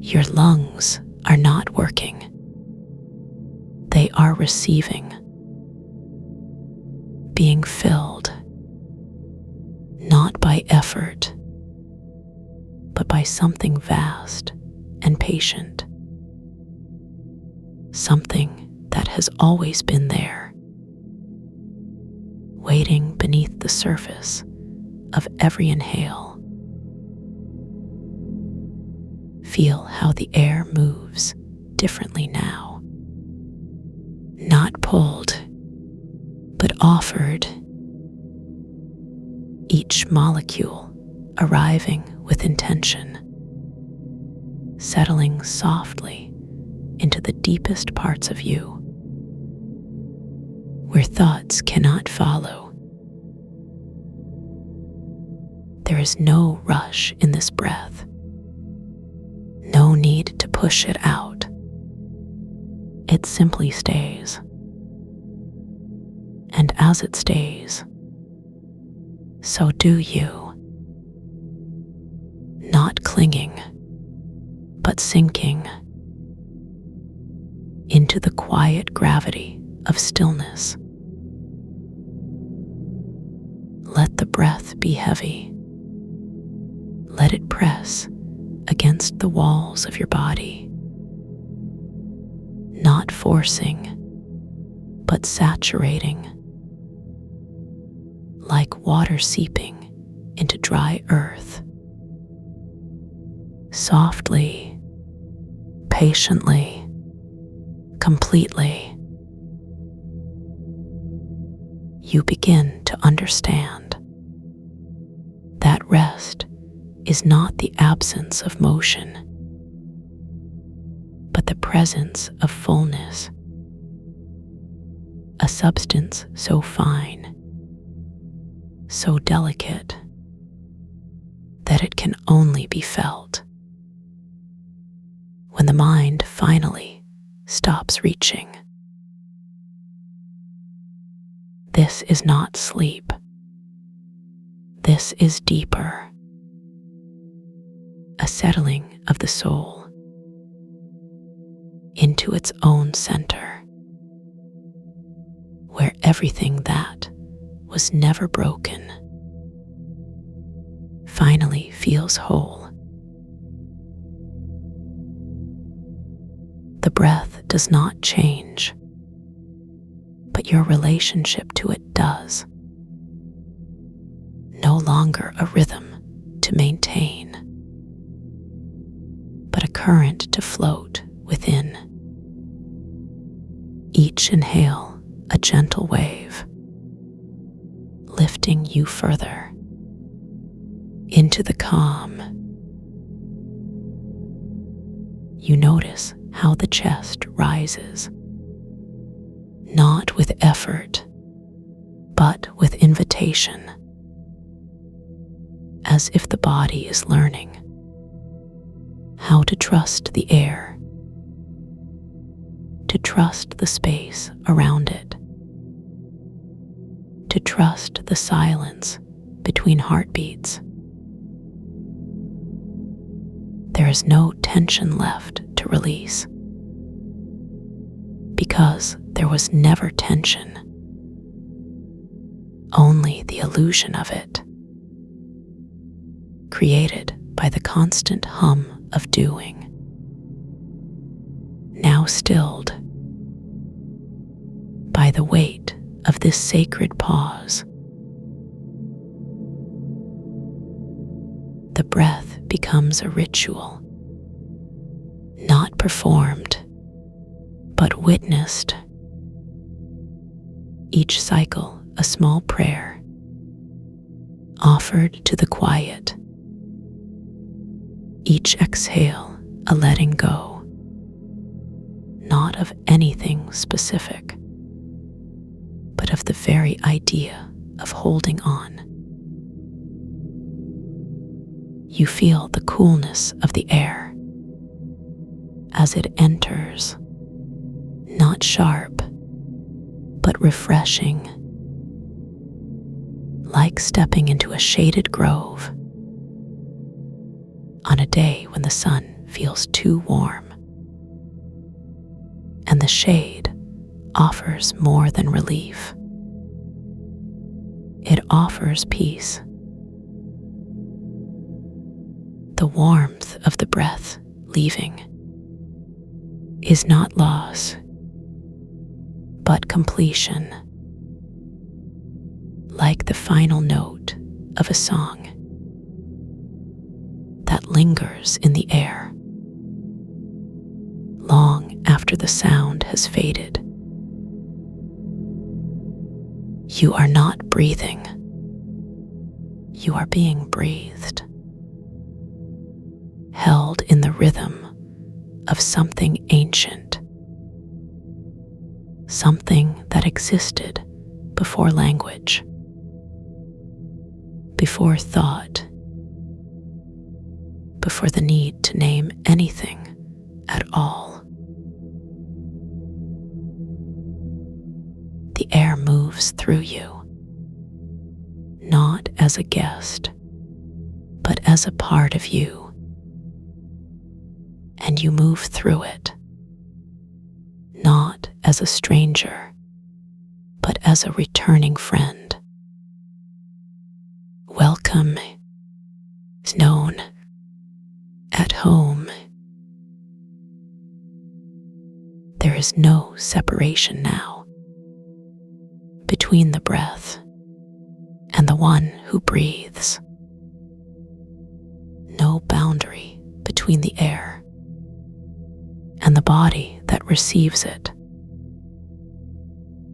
Your lungs are not working. They are receiving, being filled, not by effort, but by something vast and patient. Something that has always been there, waiting beneath the surface of every inhale. Feel how the air moves differently now, not pulled, but offered, each molecule arriving with intention, settling softly into the deepest parts of you, where thoughts cannot follow. There is no rush in this breath, no need to push it out. It simply stays. And as it stays, so do you. Not clinging, but sinking into the quiet gravity of stillness. Let the breath be heavy. Let it press against the walls of your body, not forcing, but saturating, like water seeping into dry earth. Softly, patiently, completely, you begin to understand that rest is not the absence of motion, but the presence of fullness, a substance so fine, so delicate, that it can only be felt when the mind finally stops reaching. This is not sleep. This is deeper, a settling of the soul into its own center, where everything that was never broken finally feels whole. The breath does not change, but your relationship to it does. No longer a rhythm to maintain, but a current to float within. Each inhale a gentle wave, lifting you further into the calm. You notice how the chest rises, not with effort, but with invitation, as if the body is learning how to trust the air, to trust the space around it, to trust the silence between heartbeats. There is no tension left to release, because there was never tension, only the illusion of it, created by the constant hum of doing, now stilled by the weight of this sacred pause. The breath becomes a ritual, not performed, but witnessed. Each cycle a small prayer, offered to the quiet. Each exhale a letting go, not of anything specific, but of the very idea of holding on. You feel the coolness of the air as it enters, not sharp, but refreshing, like stepping into a shaded grove on a day when the sun feels too warm, and the shade offers more than relief. It offers peace. The warmth of the breath leaving is not loss, but completion, like the final note of a song that lingers in the air long after the sound has faded. You are not breathing. You are being breathed, held in the rhythm of something ancient, something that existed before language, before thought, before the need to name anything at all. The air moves through you, not as a guest, but as a part of you. And you move through it, not as a stranger, but as a returning friend. Welcome is known, at home. There is no separation now between the breath and the one who breathes. No boundary between the air and the body that receives it.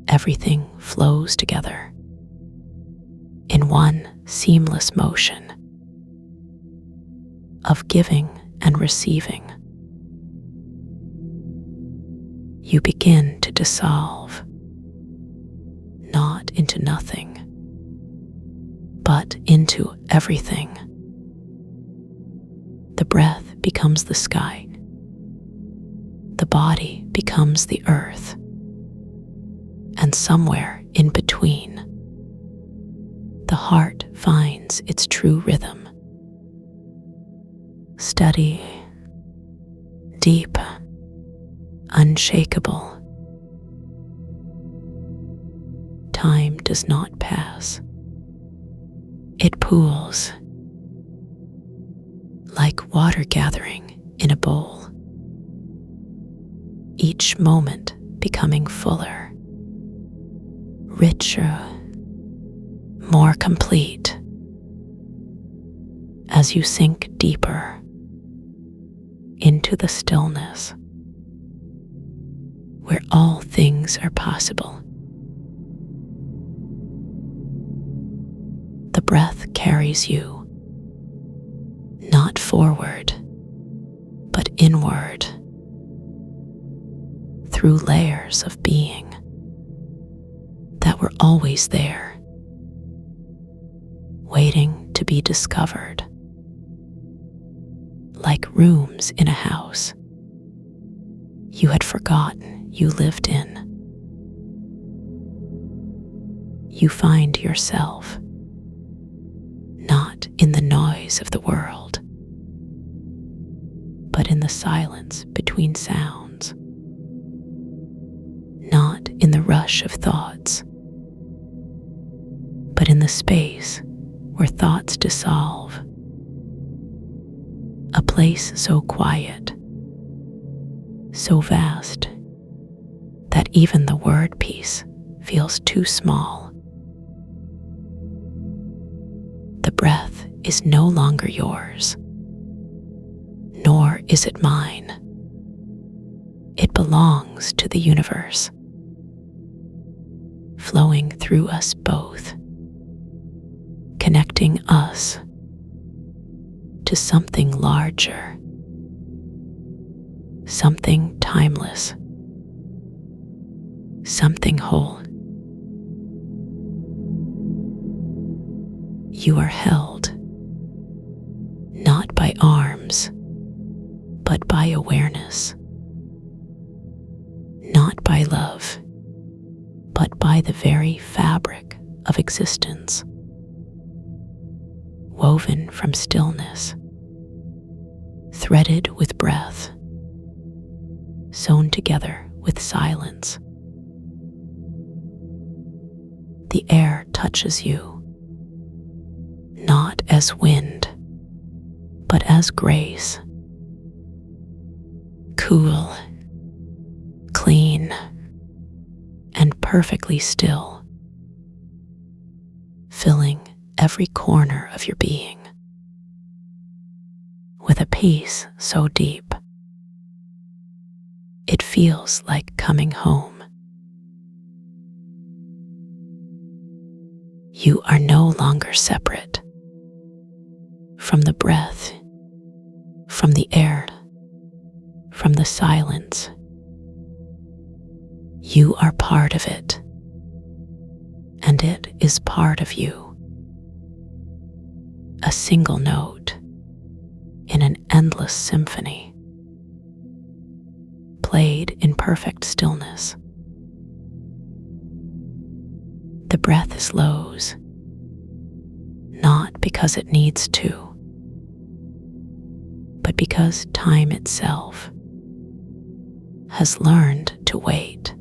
Everything flows together in one seamless motion of giving and receiving. You begin to dissolve, not into nothing, but into everything. The breath becomes the sky. The body becomes the earth. And somewhere in between, the heart finds its true rhythm. Steady, deep, unshakable. Time does not pass. It pools, like water gathering in a bowl, each moment becoming fuller, richer, more complete, as you sink deeper into the stillness where all things are possible. The breath carries you, not forward, but inward, through layers of being that were always there, waiting to be discovered, like rooms in a house you had forgotten you lived in. You find yourself not in the noise of the world, but in the silence between sounds, not in the rush of thoughts, but in the space where thoughts dissolve, a place so quiet, so vast, that even the word piece feels too small. The breath is no longer yours, nor is it mine. It belongs to the universe, flowing through us both, connecting us to something larger, something timeless, something whole. You are held, not by arms, but by awareness, not by love, but by the very fabric of existence, woven from stillness, threaded with breath, sewn together with silence. The air touches you, not as wind, but as grace. Cool, clean, and perfectly still, filling every corner of your being with a peace so deep it feels like coming home. You are no longer separate from the breath, from the air, from the silence. You are part of it, and it is part of you. A single note in an endless symphony, played in perfect stillness. The breath slows, not because it needs to, but because time itself has learned to wait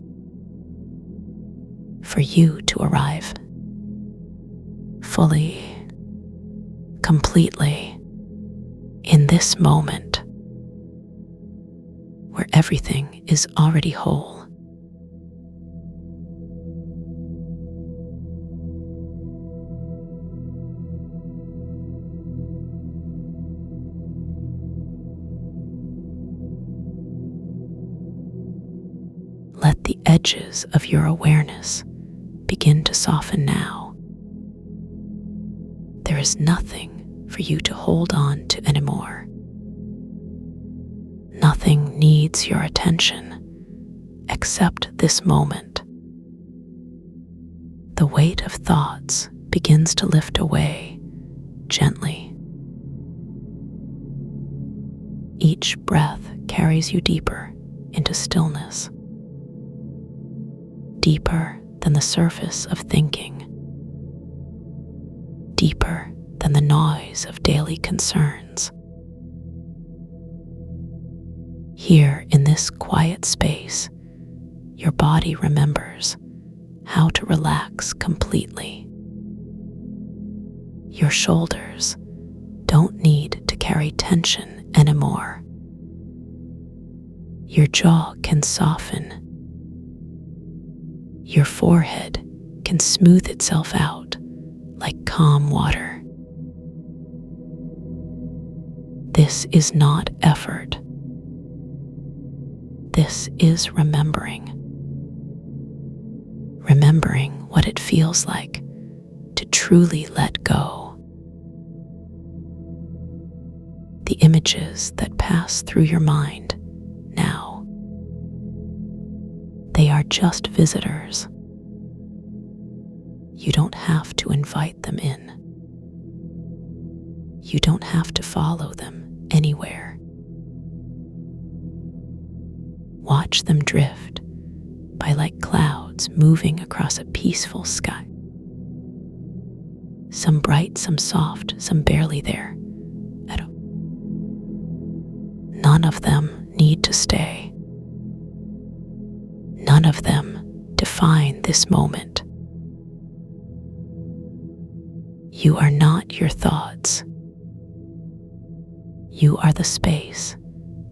for you to arrive fully, completely, in this moment where everything is already whole. Let the edges of your awareness begin to soften now. There is nothing for you to hold on to anymore. Nothing needs your attention except this moment. The weight of thoughts begins to lift away gently. Each breath carries you deeper into stillness, deeper than the surface of thinking, deeper than the noise of daily concerns. Here in this quiet space, your body remembers how to relax completely. Your shoulders don't need to carry tension anymore. Your jaw can soften. Your forehead can smooth itself out like calm water. This is not effort. This is remembering. Remembering what it feels like to truly let go. The images that pass through your mind now, they are just visitors. You don't have to invite them in. You don't have to follow them anywhere. Watch them drift by like clouds moving across a peaceful sky. Some bright, some soft, some barely there. None of them need to stay. None of them define this moment. You are not your thoughts. You are the space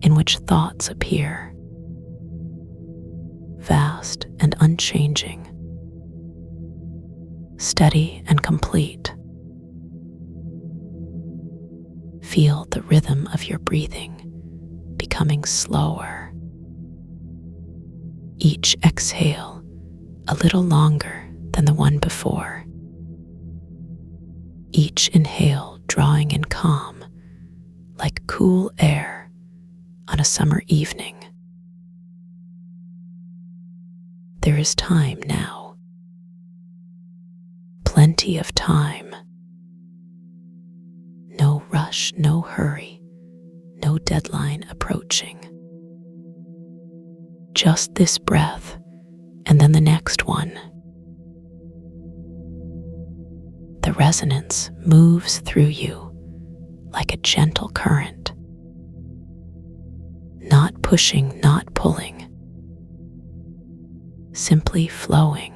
in which thoughts appear, vast and unchanging, steady and complete. Feel the rhythm of your breathing becoming slower. Each exhale a little longer than the one before. Each inhale drawing in calm, like cool air on a summer evening. There is time now. Plenty of time. No rush, no hurry, no deadline approaching. Just this breath, and then the next one. The resonance moves through you like a gentle current. Not pushing, not pulling. Simply flowing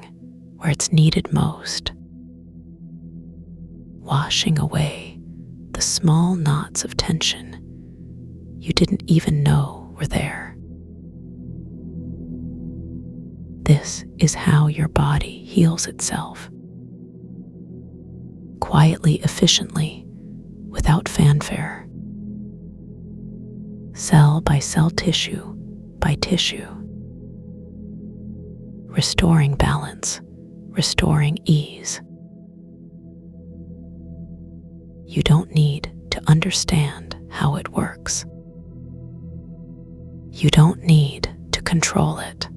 where it's needed most. Washing away the small knots of tension you didn't even know were there. This is how your body heals itself. Quietly, efficiently, without fanfare. Cell by cell, tissue by tissue. Restoring balance, restoring ease. You don't need to understand how it works. You don't need to control it.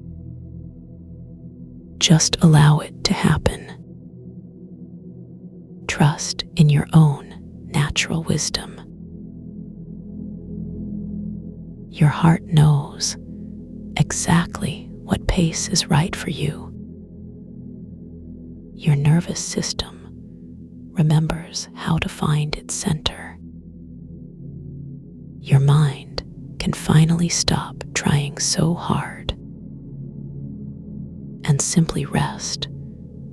Just allow it to happen. Trust in your own natural wisdom. Your heart knows exactly what pace is right for you. Your nervous system remembers how to find its center. Your mind can finally stop trying so hard and simply rest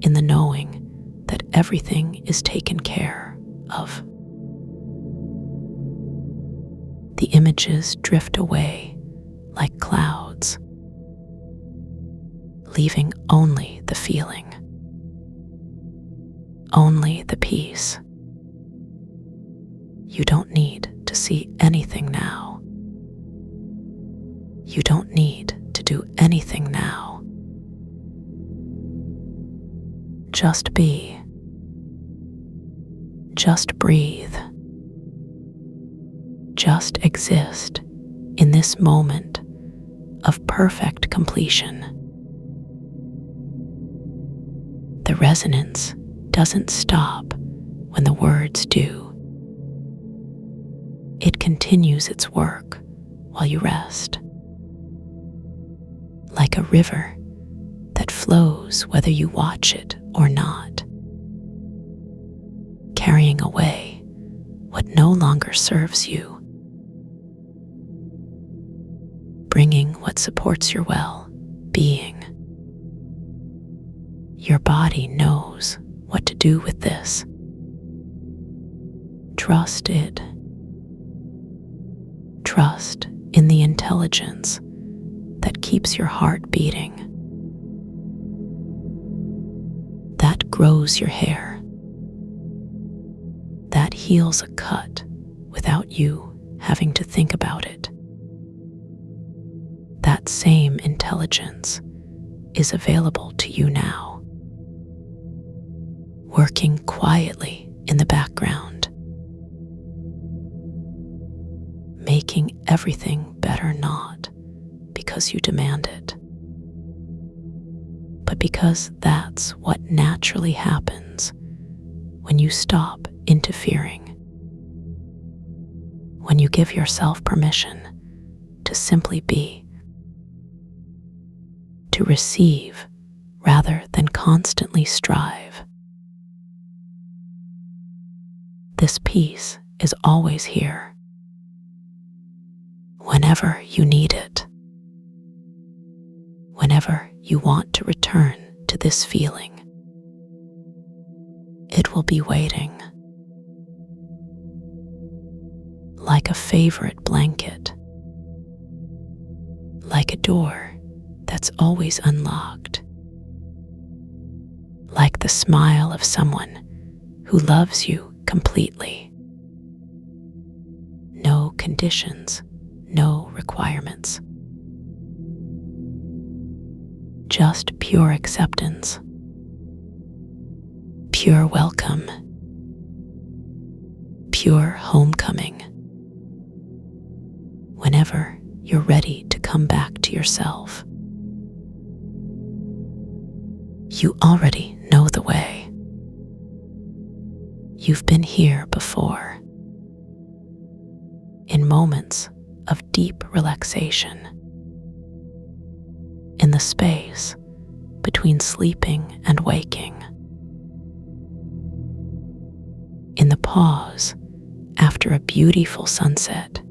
in the knowing that everything is taken care of. The images drift away like clouds, leaving only the feeling, only the peace. You don't need to see anything now. You don't need to do anything now. Just be. Just breathe. Just exist in this moment of perfect completion. The resonance doesn't stop when the words do. It continues its work while you rest. Like a river that flows whether you watch it or not, carrying away what no longer serves you, bringing what supports your well-being. Your body knows what to do with this. Trust it. Trust in the intelligence that keeps your heart beating, that grows your hair, that heals a cut without you having to think about it. That same intelligence is available to you now, working quietly in the background, making everything better, not because you demand it, but because that's what naturally happens when you stop interfering, when you give yourself permission to simply be, to receive rather than constantly strive. This peace is always here, whenever you need it, whenever you want to return to this feeling. It will be waiting, like a favorite blanket, like a door that's always unlocked, like the smile of someone who loves you completely. No conditions, no requirements. Just pure acceptance, pure welcome, pure homecoming. Whenever you're ready to come back to yourself, you already know the way. You've been here before, in moments of deep relaxation, in the space between sleeping and waking, in the pause after a beautiful sunset,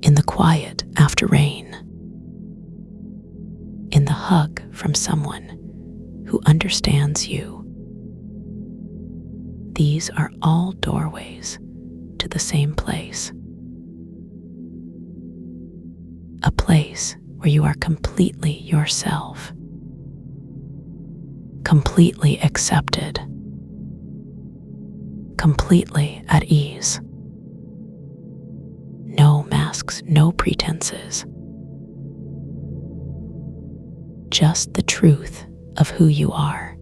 in the quiet after rain, in the hug from someone who understands you. These are all doorways to the same place. A place where you are completely yourself, completely accepted, completely at ease. No masks, no pretenses. Just the truth of who you are.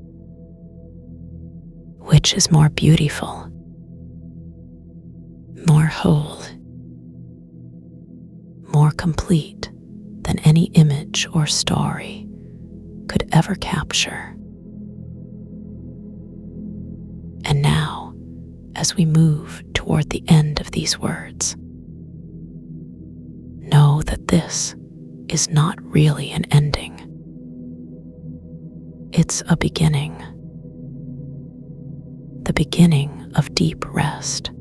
Which is more beautiful, more whole, more complete than any image or story could ever capture. And now, as we move toward the end of these words, know that this is not really an ending. It's a beginning. The beginning of deep rest.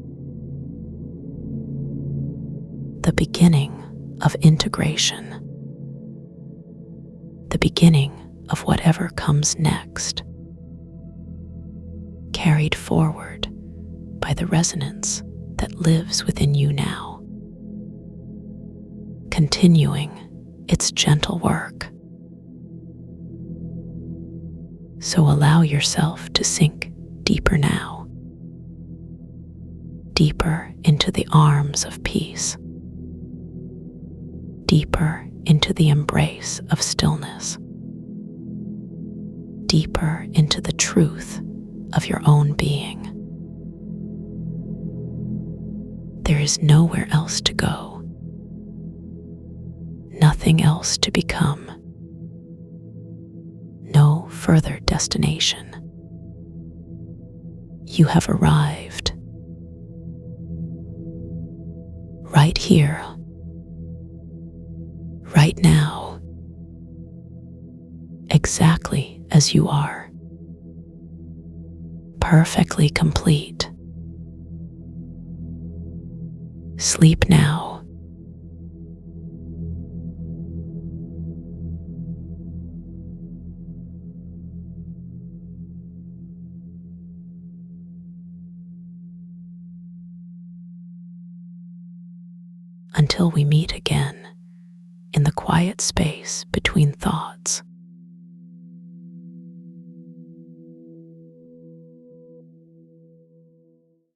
The beginning of integration. The beginning of whatever comes next, carried forward by the resonance that lives within you now, continuing its gentle work. So allow yourself to sink deeper now, deeper into the arms of peace, deeper into the embrace of stillness, deeper into the truth of your own being. There is nowhere else to go, nothing else to become, no further destination. You have arrived right here, right now, exactly as you are, perfectly complete. Sleep now. Until we meet again in the quiet space between thoughts.